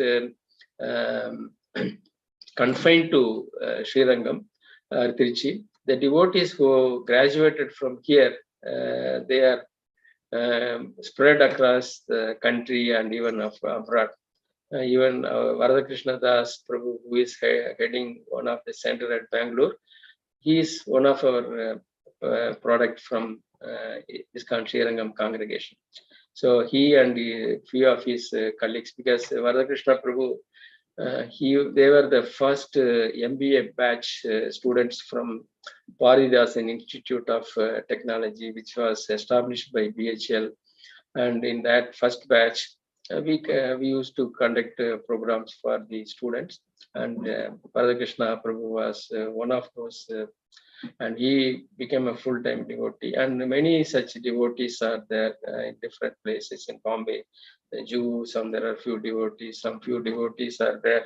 confined to Sri Rangam or Trichy. The devotees who graduated from here, they are spread across the country and even abroad. Even Varadakrishna Das Prabhu, who is heading one of the center at Bangalore, he is one of our product from Iskcon Sri Rangam congregation. So he and a few of his colleagues, because Varadakrishna Prabhu, they were the first MBA batch students from Paridasan Institute of Technology, which was established by BHEL. And in that first batch, we used to conduct programs for the students. And Radhakrishna Prabhu was one of those, and he became a full-time devotee. And many such devotees are there in different places in Bombay. The Jews, and there are few devotees. Some few devotees are there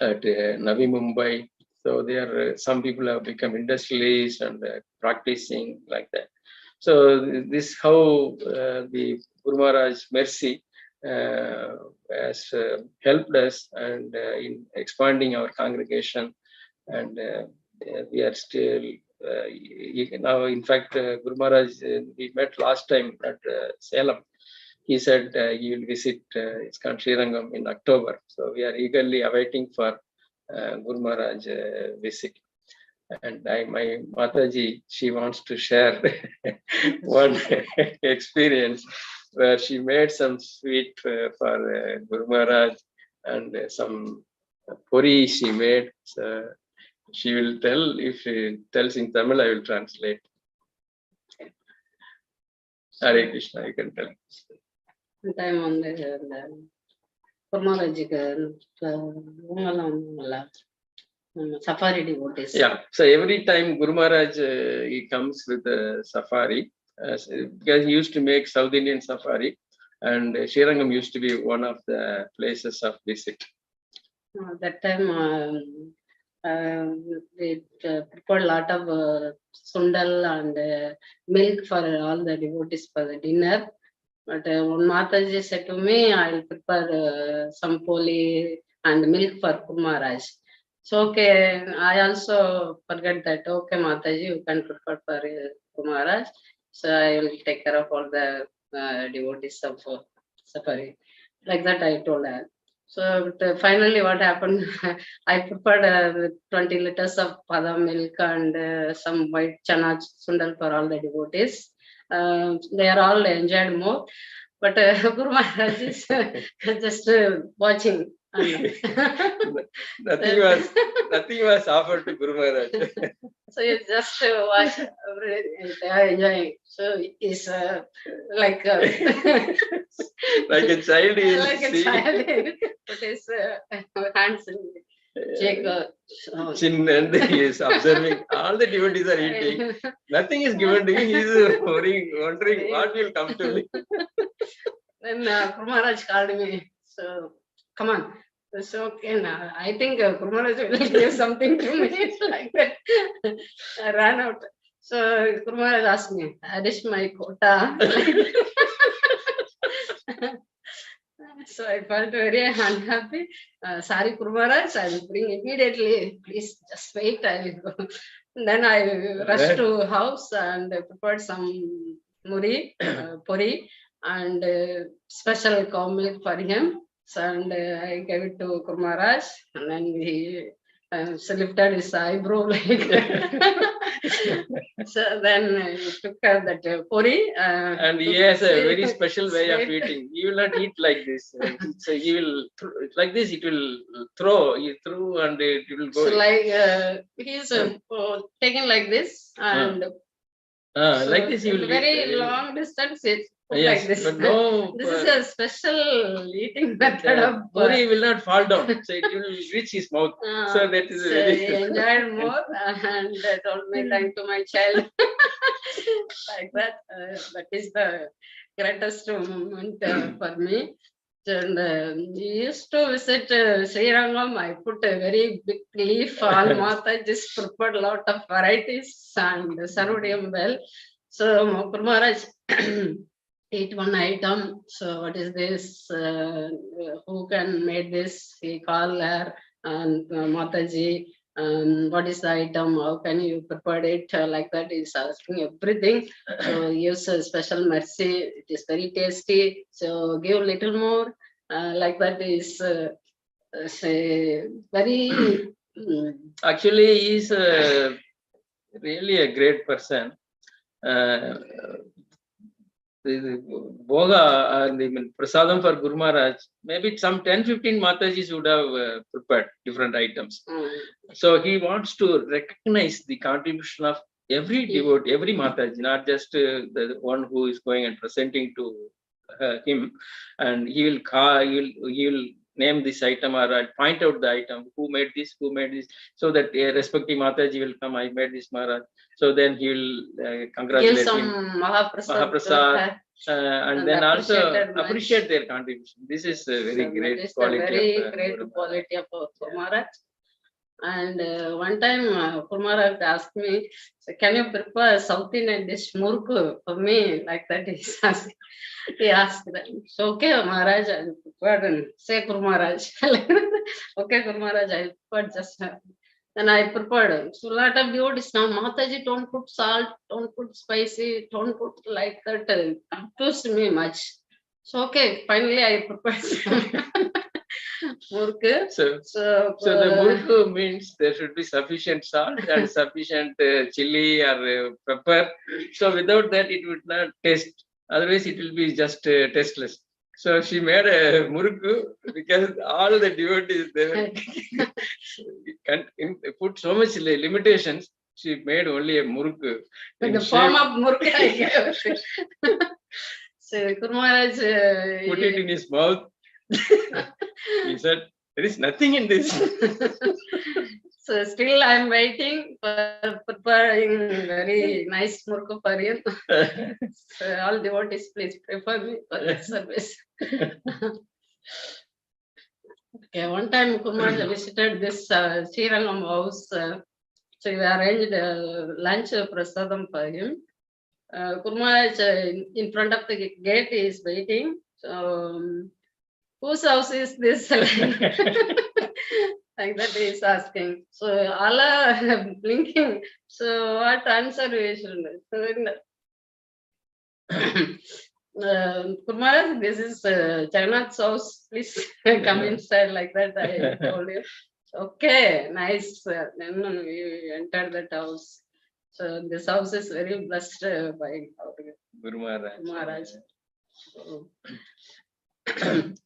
at Navi Mumbai. So there, some people have become industrialists and practicing like that. So this how the Guru Maharaj mercy has helped us and in expanding our congregation, and we are still now. In fact, Guru Maharaj, we met last time at Salem. He said he will visit Iskcon Sri Rangam in October. So we are eagerly awaiting for Guru Maharaj visit. And my Mataji, she wants to share one experience where she made some sweet for Guru Maharaj, and some puri she made. So she will tell. If she tells in Tamil, I will translate. Hare Krishna, you can tell.
Time on the safari devotees.
Yeah, so every time Guru Maharaj he comes with a safari, because he used to make South Indian safari, and Sri Rangam used to be one of the places of visit.
That time we prepared a lot of sundal and milk for all the devotees for the dinner. But one Mataji said to me, I'll prepare some poli and milk for Guru Maharaj. So, okay, I also forget that, okay, Mataji, you can prepare for Guru Maharaj. So, I will take care of all the devotees of safari. Like that, I told her. So, finally, what happened? I prepared 20 liters of padam milk and some white chana sundal for all the devotees. They are all enjoyed more. But Guru Maharaj is just watching.
Nothing was offered to Guru Maharaj.
So you just watch everything. They are enjoying. So it's like
like a child is
like a child. Put his hands in cheek.
Chin, and he is observing. All the devotees are eating. Nothing is given to him. He is wondering what will come to me.
Then Guru Maharaj called me. So come on. So okay, now I think Guru Maharaj will give something to me like that. I ran out. So Guru Maharaj asked me, "That is my quota." So I felt very unhappy. Sorry, Guru Maharaj, I will bring immediately. Please just wait. I will go. Then I rushed to house and prepared some muri, puri, and special cow milk for him. So, and I gave it to Guru Maharaj, and then he lifted his eyebrow like that. So then he took that puri.
And he has a very special way of eating. He will not eat like this. So he will, like this, it will throw. He threw and it will go.
So like he's taken like this and so
like this he will
very
eat.
Long distance it's
Yes,
like this.
but no,
This is a special eating method of
puri will not fall down, so it will reach his mouth. So that is very
he enjoyed more and told me thank to my child. Like that. That is the greatest moment for me. And he used to visit Sri Rangam. I put a very big leaf. All Mataji prepared a lot of varieties and served him well. So Guru Maharaj eat one item. So what is this? Who can make this? He called her and Mataji. What is the item? How can you prepare it? Like that, he's asking everything. So use a special mercy. It is very tasty. So give a little more. Like that is say very.
Actually, he's really a great person. The Boga and the Prasadam for Guru Maharaj, maybe some 10-15 Matajis would have prepared different items. So he wants to recognize the contribution of every devotee, every Mataji, not just the one who is going and presenting to him. And he will name this item or point out the item, who made this, so that a respective Mataji will come, I made this Maharaj. So then he will congratulate
give some
him.
Mahaprasad
And then also appreciate their contribution. This is a very great quality.
Quality of Guru Maharaj. And one time Guru Maharaj asked me, so can you prepare South Indian dish murku for me? Like that he asked that. So okay Maharaj, I prepared and say Guru Maharaj. Okay Guru Maharaj, I prepared just. Then I prepared. So a lot of devotees now, Mataji, don't put salt, don't put spicy, don't put like that. Confused me much. So okay, finally I prepared murku.
So the murku means there should be sufficient salt and sufficient chili or pepper. So without that, it would not taste. Otherwise, it will be just tasteless. So she made a murku because all the devotees they put so much limitations. She made only a murku.
In the form of murku, I gave. So Guru Maharaj
put it in his mouth. He said, there is nothing in this.
So still I'm waiting for preparing very nice murku for him. So all devotees, please prefer me for this service. Okay, one time Kumar visited this Sri Rangam house. So we arranged lunch prasadam for him. Kumar in front of the gate is waiting. So whose house is this? Like that he is asking. So all are blinking. So what answer we should? So Kumar, this is Jagannath's house. Please come inside. Like that I told you. Okay, nice. Then we entered that house. So this house is very blessed by
Guru Maharaj.
Maharaj. So,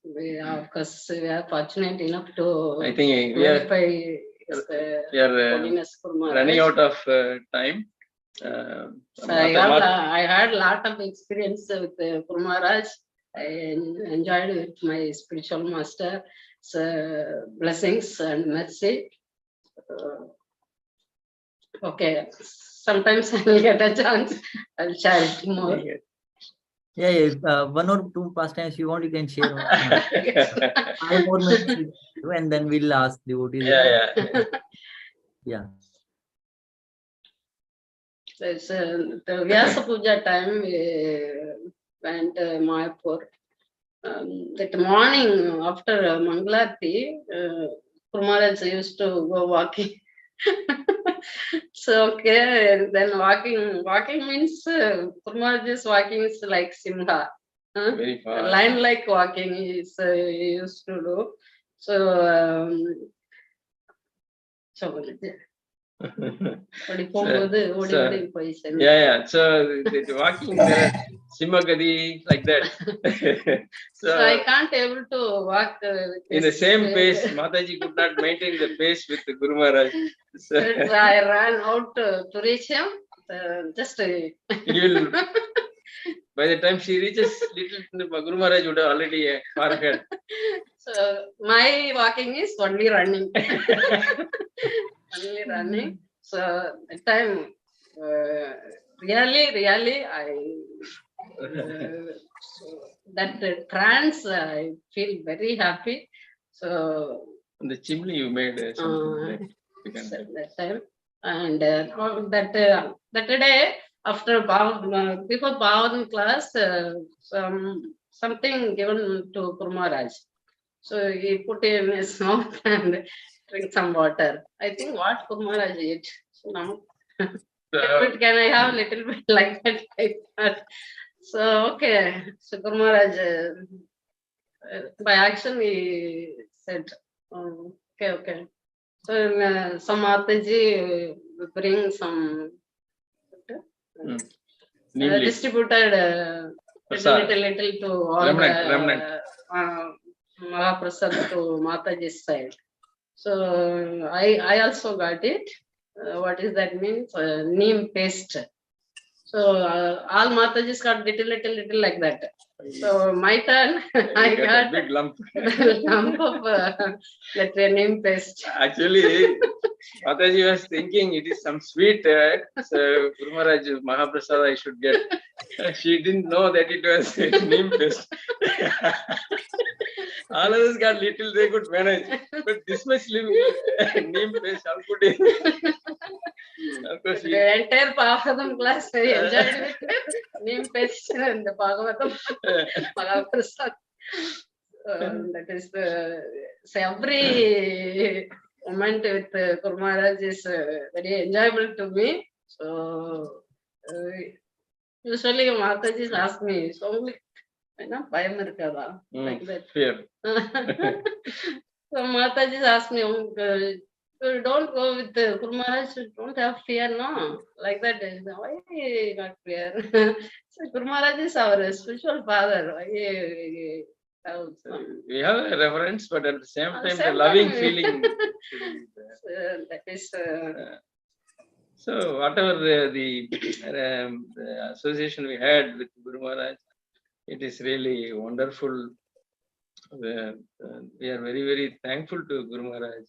we are, of course, we are fortunate enough to
I think
glorify
we are
holiness Guru Maharaj.
running out of time.
So I had a lot of experience with Guru Maharaj. I enjoyed with my spiritual master. So blessings and mercy. Okay, sometimes I will get a chance. I'll share it more.
Yeah, yeah. One or two pastimes you want, you can share. 5 more minutes, and then we'll ask devotees.
Yeah.
Yeah.
So it's the Vyasa Puja time we went Mayapur. That morning after Mangalarti, Guru Maharaj used to go walking. So okay, and then walking means Guru Maharaj's walking is like Simha.
Very fast.
Line like walking he used to do. So
yeah. So the walking Simagadi like that.
So I can't able to walk
in the same pace. Mataji could not maintain the pace with the Guru Maharaj.
So I ran out to reach him. Just
by the time she reaches, little Guru Maharaj would have already far ahead.
So my walking is only running. Only running. So the time really I that trance I feel very happy. So
the chimney you made something
that time, and that day after before Bhavan class something given to Guru Maharaj. So he put in his mouth and drink some water. I think what Guru Maharaj ate. So now, can I have a little bit like that? So okay. So Guru Maharaj, by action he said, okay. So some Mataji bring some distributed little to all
remnant.
Mahaprasad to Mataji's side. So I also got it. What is that means? Neem paste. So all Matajis got little like that. So my turn, I got
a big lump.
lump of that neem paste.
Actually, Mataji was thinking it is some sweet. So Guru Maharaj Mahaprasad I should get. She didn't know that it was neem paste. All of us got little, they could manage. But this much neem paste, how could it? Of course,
the entire Bhagavatam class I enjoyed with neem paste and the Bhagavatam Mahaprasad. That is so every moment with Guru Maharaj is very enjoyable to me. So usually Mataji ask me, so like that.
Fear.
So Mataji asked me, don't go with Guru Maharaj, don't have fear, no? Like that. Why not fear? So Guru Maharaj is our spiritual father.
We have a reverence, but at the same time, the loving feeling.
That is.
So whatever the association we had with Guru Maharaj, it is really wonderful we are very, very thankful to Guru Maharaj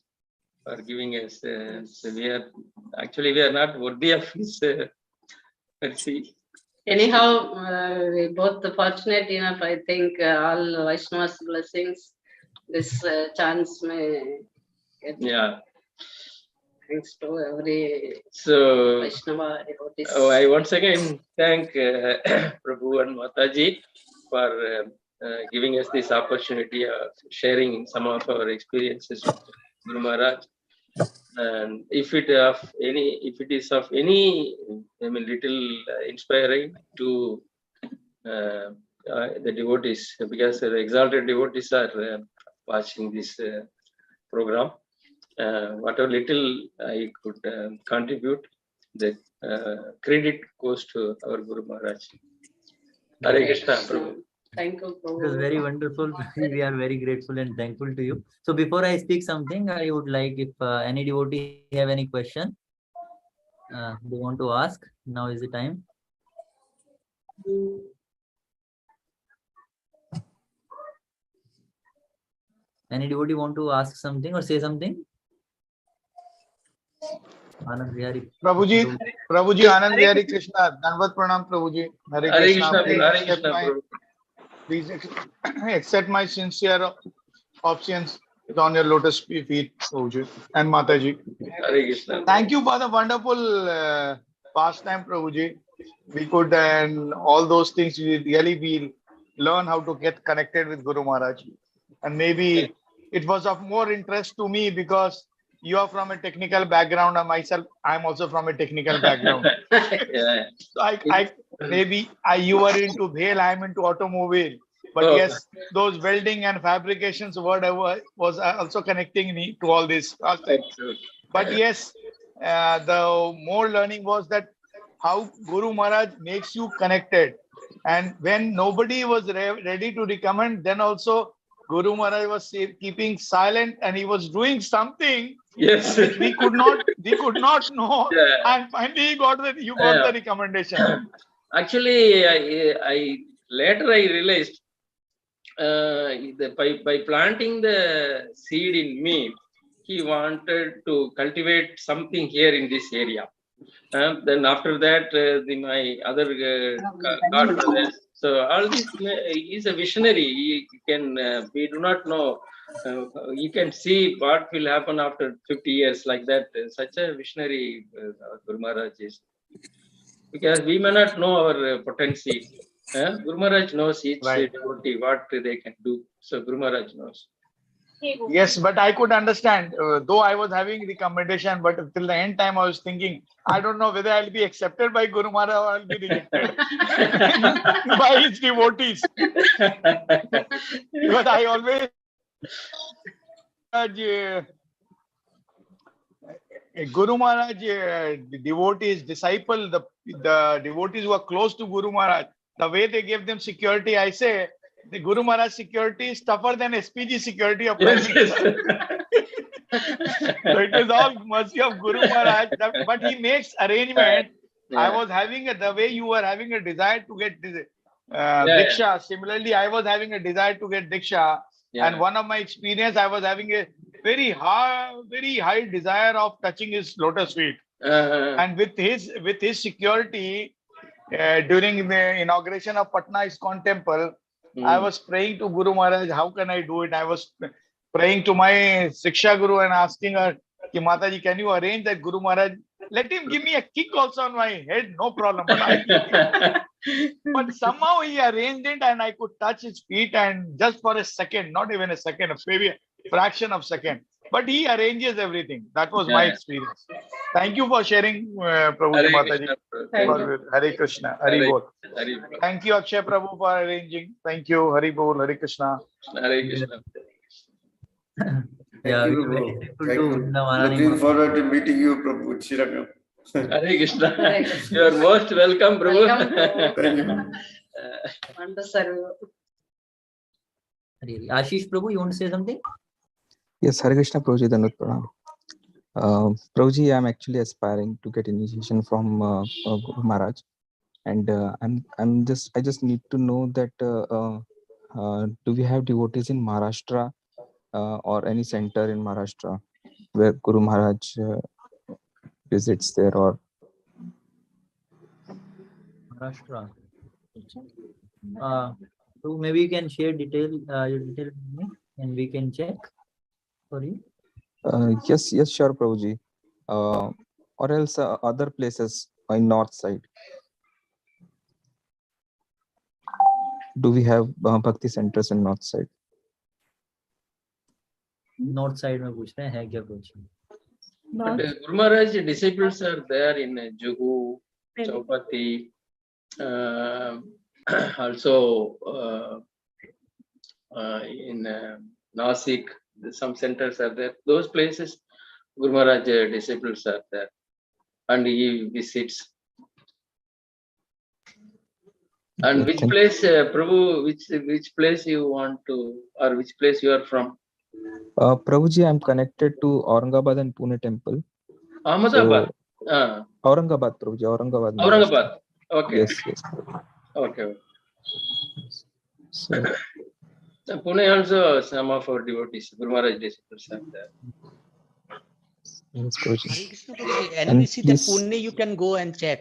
for giving us. So we are not worthy of his mercy.
Anyhow, we both fortunate enough, I think, all Vaishnava's blessings, this chance may get.
Yeah.
Thanks to every
So
Vaishnava devotees.
I once again thank Prabhu and Mataji for giving us this opportunity of sharing some of our experiences with Guru Maharaj. And if it is of any, little inspiring to the devotees, because the exalted devotees are watching this program. Whatever little I could contribute, the credit goes to our Guru Maharaj. Hare Krishna, Prabhu.
Thank you, Prabhu.
It was very wonderful. We are very grateful and thankful to you. So before I speak something, I would like, if any devotee have any question, they want to ask, now is the time. Any devotee want to ask something or say something? Anand Vihari.
Prabhuji, Anand Vihari Krishna, Danvat Pranam Prabhuji. Hare Krishna, please accept my sincere obeisance on your lotus feet, Prabhuji and Mataji.
Hare Krishna.
Thank you for the wonderful pastime, Prabhuji. We could, and all those things, we learn how to get connected with Guru Maharaj. And maybe it was of more interest to me because you are from a technical background, and myself, I'm also from a technical background.
Yeah.
So you were into BHEL, I'm into automobile. But yes, those welding and fabrications, whatever, was also connecting me to all this. But yes, the more learning was that how Guru Maharaj makes you connected. And when nobody was ready to recommend, then also Guru Maharaj was keeping silent, and he was doing something.
Yes.
Which we could not know.
Yeah.
And finally you got the recommendation.
Actually, I later I realized by planting the seed in me, he wanted to cultivate something here in this area. Then after that, my other godfathers. So all this is a visionary. He can. We do not know. You can see what will happen after 50 years, like that. Such a visionary Guru Maharaj is. Because we may not know our potential. Guru Maharaj knows each devotee what they can do. So Guru Maharaj knows.
Yes, but I could understand, though I was having recommendation, but till the end time I was thinking, I don't know whether I'll be accepted by Guru Maharaj or I'll be rejected by his devotees. Because I always Guru Maharaj, devotees, disciple, the devotees who are close to Guru Maharaj, the way they give them security, I say, the Guru Maharaj security is tougher than SPG security of Prime Minister. So it is all mercy of Guru Maharaj, but he makes arrangement. Yeah. I was having the way you were having a desire to get Diksha. Yeah. Similarly, I was having a desire to get Diksha. Yeah. And one of my experience, I was having a very high desire of touching his lotus feet. And with his security, during the inauguration of Patna Iskcon Temple, I was praying to Guru Maharaj, how can I do it? I was praying to my Siksha Guru and asking her, Mataji, can you arrange that Guru Maharaj? Let him give me a kick also on my head, no problem. But somehow he arranged it and I could touch his feet, and just for a second, not even a second, maybe a fraction of a second. But he arranges everything. That was my experience. Thank you for sharing, Prabhuji Mataji. Hare Krishna. Hari Bol. Thank you, Akshay Prabhu, for arranging. Thank you. Hari Bol. Hare Krishna.
Hare Krishna.
Yeah,
looking forward to meeting you, Prabhu Sri Rangam.
Hare Krishna. You are most welcome, Prabhu.
Thank you.
Ashish Prabhu, you want to say something?
Yes, Hare Krishna, Prabhuji, Dandavat Pranam. Prabhuji, I'm actually aspiring to get initiation from Guru Maharaj, and I just need to know that Do we have devotees in Maharashtra or any center in Maharashtra where Guru Maharaj visits there, or
Maharashtra. So maybe you can share your detail with me and we can check for you.
yes, sure, Prabhuji. Or else other places in north side. Do we have bhakti centers in north side?
North side में पूछ रहे हैं क्या कुछ?
But Guru Maharaj disciples are there in Juhu, Chaupati, also in Nasik. Some centers are there. Those places, Guru Maharaj disciples are there, and he visits. And which place, Prabhu? Which place you want to, or which place you are from?
Prabhuji, I'm connected to Aurangabad and Pune temple.
Ahmedabad.
Aurangabad, Prabhuji, Aurangabad.
Aurangabad. Okay.
Yes.
Okay.
So,
Pune also some of our devotees, Guru Maharaj disciples are there.
yes, Prabhuji.
Hare Krishna, Prabhuji.
And
And visit
please-
Pune, you can go and check.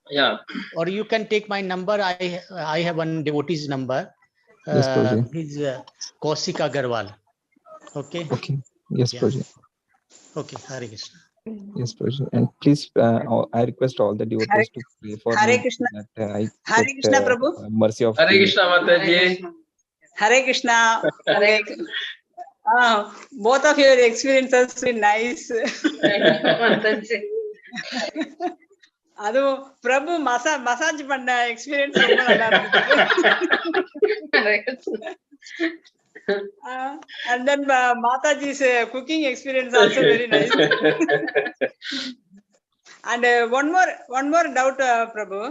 Yeah.
Or you can take my number. I have one devotee's number.
Yes, Prabhuji.
He's Kausik Agarwal. Okay.
Okay. Yes,
Yeah.
Prabhuji.
Okay. Hare Krishna.
Yes, Prabhuji. And please, I request all the devotees to pray for
Hare
me
Krishna.
that I
Hare
get,
Krishna, Prabhu.
mercy of
Hare
the-
Krishna Mataji.
Hare Krishna. Both of your experiences were nice. அது பிரபு massage பண்ண experience ரொம்ப நல்லா இருந்துச்சு. And then Mataji's cooking experience also very nice. And one more doubt, Prabhu.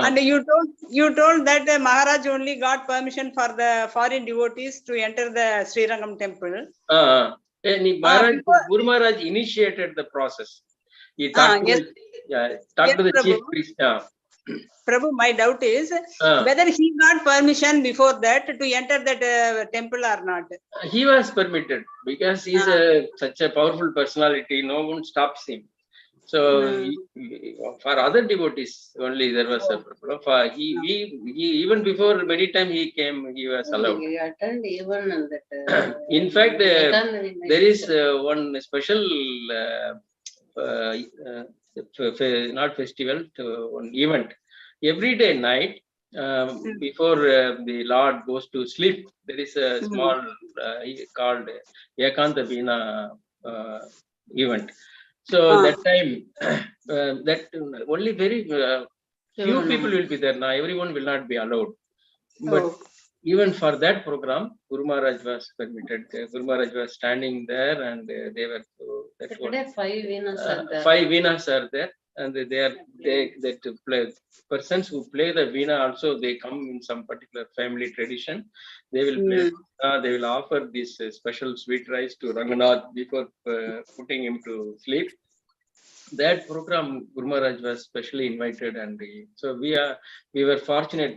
And you told that Maharaj only got permission for the foreign devotees to enter the Sri Rangam temple.
Guru Maharaj initiated the process. He talked to the chief priest.
Prabhu, my doubt is whether he got permission before that to enter that temple or not.
He was permitted because he is such a powerful personality. No one stops him. So for other devotees only there was a problem. For he even before many times he came, he was allowed.
He attend even that.
In fact, there is one special not festival, one event. Every day night, before the Lord goes to sleep, there is a small called Ekanta Veena event. So that time, that only very few people will be there. Now everyone will not be allowed. But even for that program, Guru Maharaj was permitted. Guru Maharaj was standing there, and they were.
Today 5 Venas are there.
5 Venas are there, and they play. Persons who play the Veena also, they come in some particular family tradition. They will play. They will offer this special sweet rice to Ranganath before putting him to sleep. That program, Guru Maharaj was specially invited, and so we were fortunate.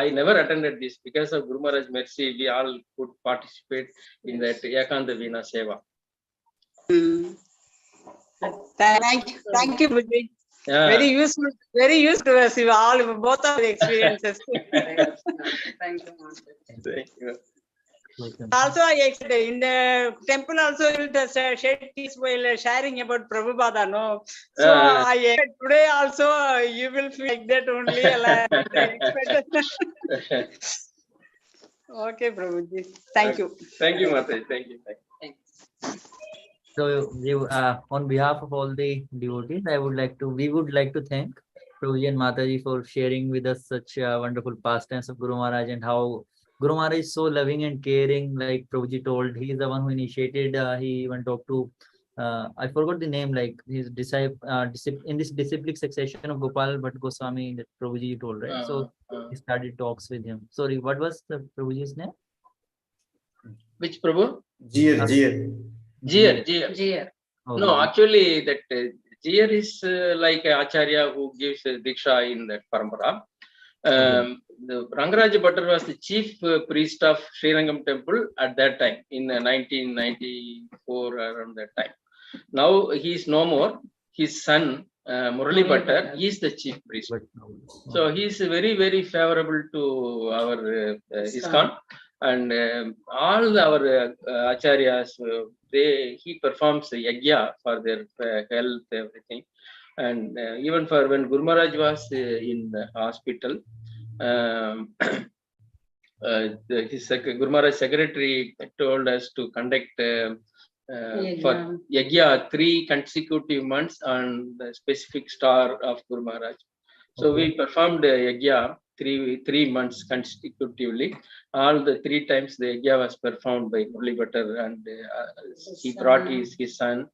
I never attended this because of Guru Maharaj mercy. We all could participate in that Ekanta Veena Seva.
Thank you, Prabhuji. Very useful to us. All both of the experiences.
Thank you.
Thank you.
Also, I expect in the temple also will shed tears while sharing about Prabhupada. No, so I expect today also you will feel like that only. Okay, Prabhuji. Thank you.
Thank you, Mataji. Thank you.
So on behalf of all the devotees, we would like to thank Prabhuji and Mataji for sharing with us such wonderful pastimes of Guru Maharaj, and how Guru Maharaj is so loving and caring. Like Prabhuji told, he is the one who initiated. He even talked to, I forgot the name, like his disciple in this disciplic succession of Gopal Bhatt Goswami that Prabhuji told, right? So he started talks with him. Sorry, what was the Prabhuji's name?
Which Prabhu?
Jier.
Jier. No, actually, that Jier is like an Acharya who gives Diksha in that parampara. The Rangaraja Bhattar was the chief priest of Sri Rangam temple at that time in 1994, around that time. Now he is no more. His son Murali Bhattar, he is the chief priest. So he is very, very favorable to our Iskcon, and all our acharyas, he performs yajna for their health, everything. And even for when Guru Maharaj was in the hospital, his Guru Maharaj secretary told us to conduct for yajna 3 consecutive months on the specific star of Guru Maharaj. So we performed yajna 3 months consecutively. All the 3 times the yajna was performed by Murali Bhattar, and he brought his son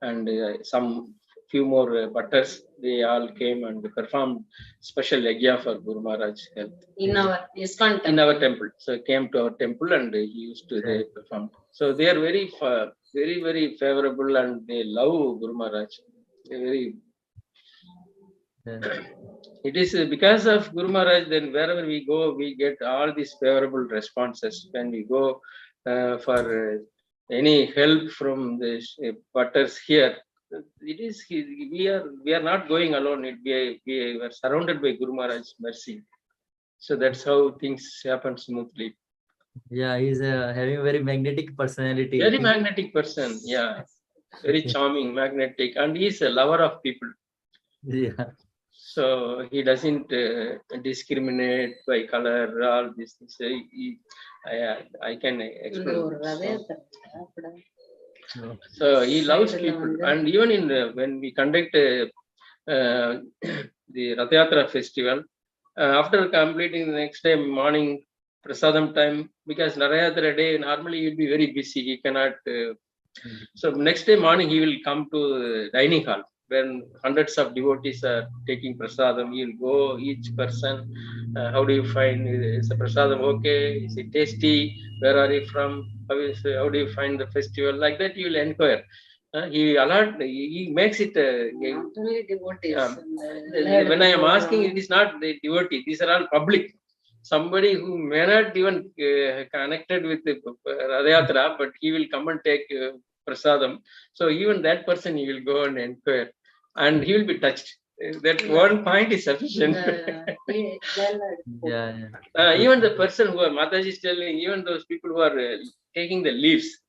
and some few more Bhattars. They all came and performed special yajna for Guru Maharaj health.
In our Iskcon temple.
In our temple. So came to our temple and he used to perform. So they are very, very favorable, and they love Guru Maharaj. Very. It is because of Guru Maharaj, then wherever we go, we get all these favorable responses. When we go for any help from the Bhattars here, it is we are not going alone. We are surrounded by Guru Maharaj's mercy. So that's how things happen smoothly.
Yeah, he's having a very magnetic personality.
Very magnetic person. Yeah, very charming, magnetic, and he's a lover of people.
Yeah.
So he doesn't discriminate by color, all these things. I can explain. So he loves people, and even in when we conduct the Rath Yatra festival, after completing the next day morning prasadam time, because Rath Yatra day normally he will be very busy, he cannot. So next day morning he will come to the dining hall when hundreds of devotees are taking prasadam. He will go each person. How do you find, is the prasadam okay? Is it tasty? Where are you from? How do you find the festival? Like that you will inquire. He makes it.
Not only devotees.
When I am asking, it is not the devotee. These are all public. Somebody who may not even connected with the Rath Yatra, but he will come and take prasadam. So even that person, he will go and inquire, and he will be touched. That one point is sufficient. Even the person who Mataji is telling, even those people who are taking the leaves,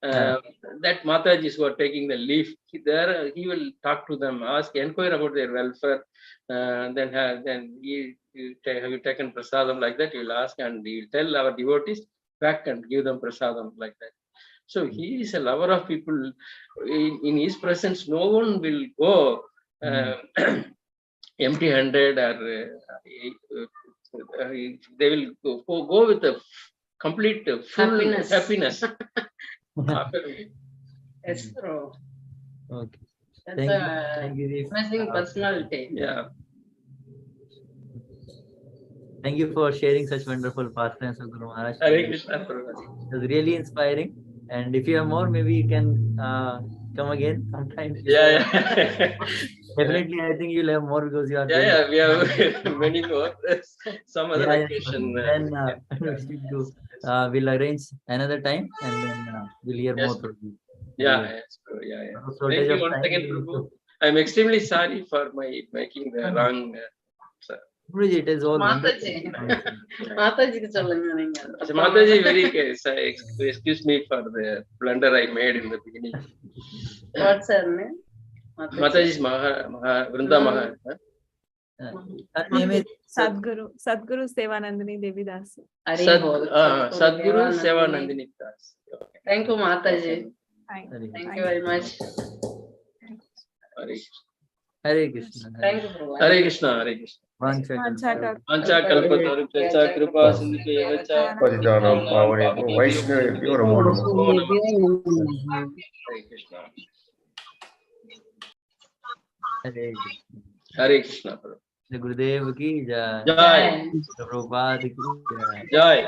that Matajis who are taking the leaf, he will talk to them, ask, inquire about their welfare. Then have you taken prasadam, like that? He will ask, and he will tell our devotees back and give them prasadam, like that. So he is a lover of people. In his presence, no one will go empty-handed, or they will go with a complete full happiness.
Yes, bro.
Okay.
That's amazing personality.
Yeah.
Thank you for sharing such wonderful pastimes of Guru Maharaj.
Hare Krishna.
It was really inspiring. And if you have more, maybe you can come again sometime.
Yeah.
Definitely, I think you'll have more because you are.
Yeah, we have many more. Some other occasion.
Then we'll arrange another time, and then we'll hear more from you.
Yeah. Thank you once again, Prabhu. I'm extremely sorry for my making the wrong.
It is all
Mataji
very excuse me for the blunder I made in the beginning.
What's her name?
Mataji is Vrinda Maha.
Her name is
Sadguru Sevanandini Devi Das.
Sadguru Sevanandini Das.
Thank you, Mataji.
Thank
you very much.
Hare Krishna.
Thank you, Prabhu.
Hare Krishna. Hare Krishna.
Vancha
kalpatarupyacha kripa sindhuveccha
Patitanam pavanebhyo Vaishnavebhyo namo namaha.
Hare Krishna.
Hare
Hare Krishna.
The Gurudev ki jai.
Jai.
Prabhupada ki jai.
Jai.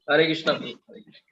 Hare Krishna. Hare Krishna.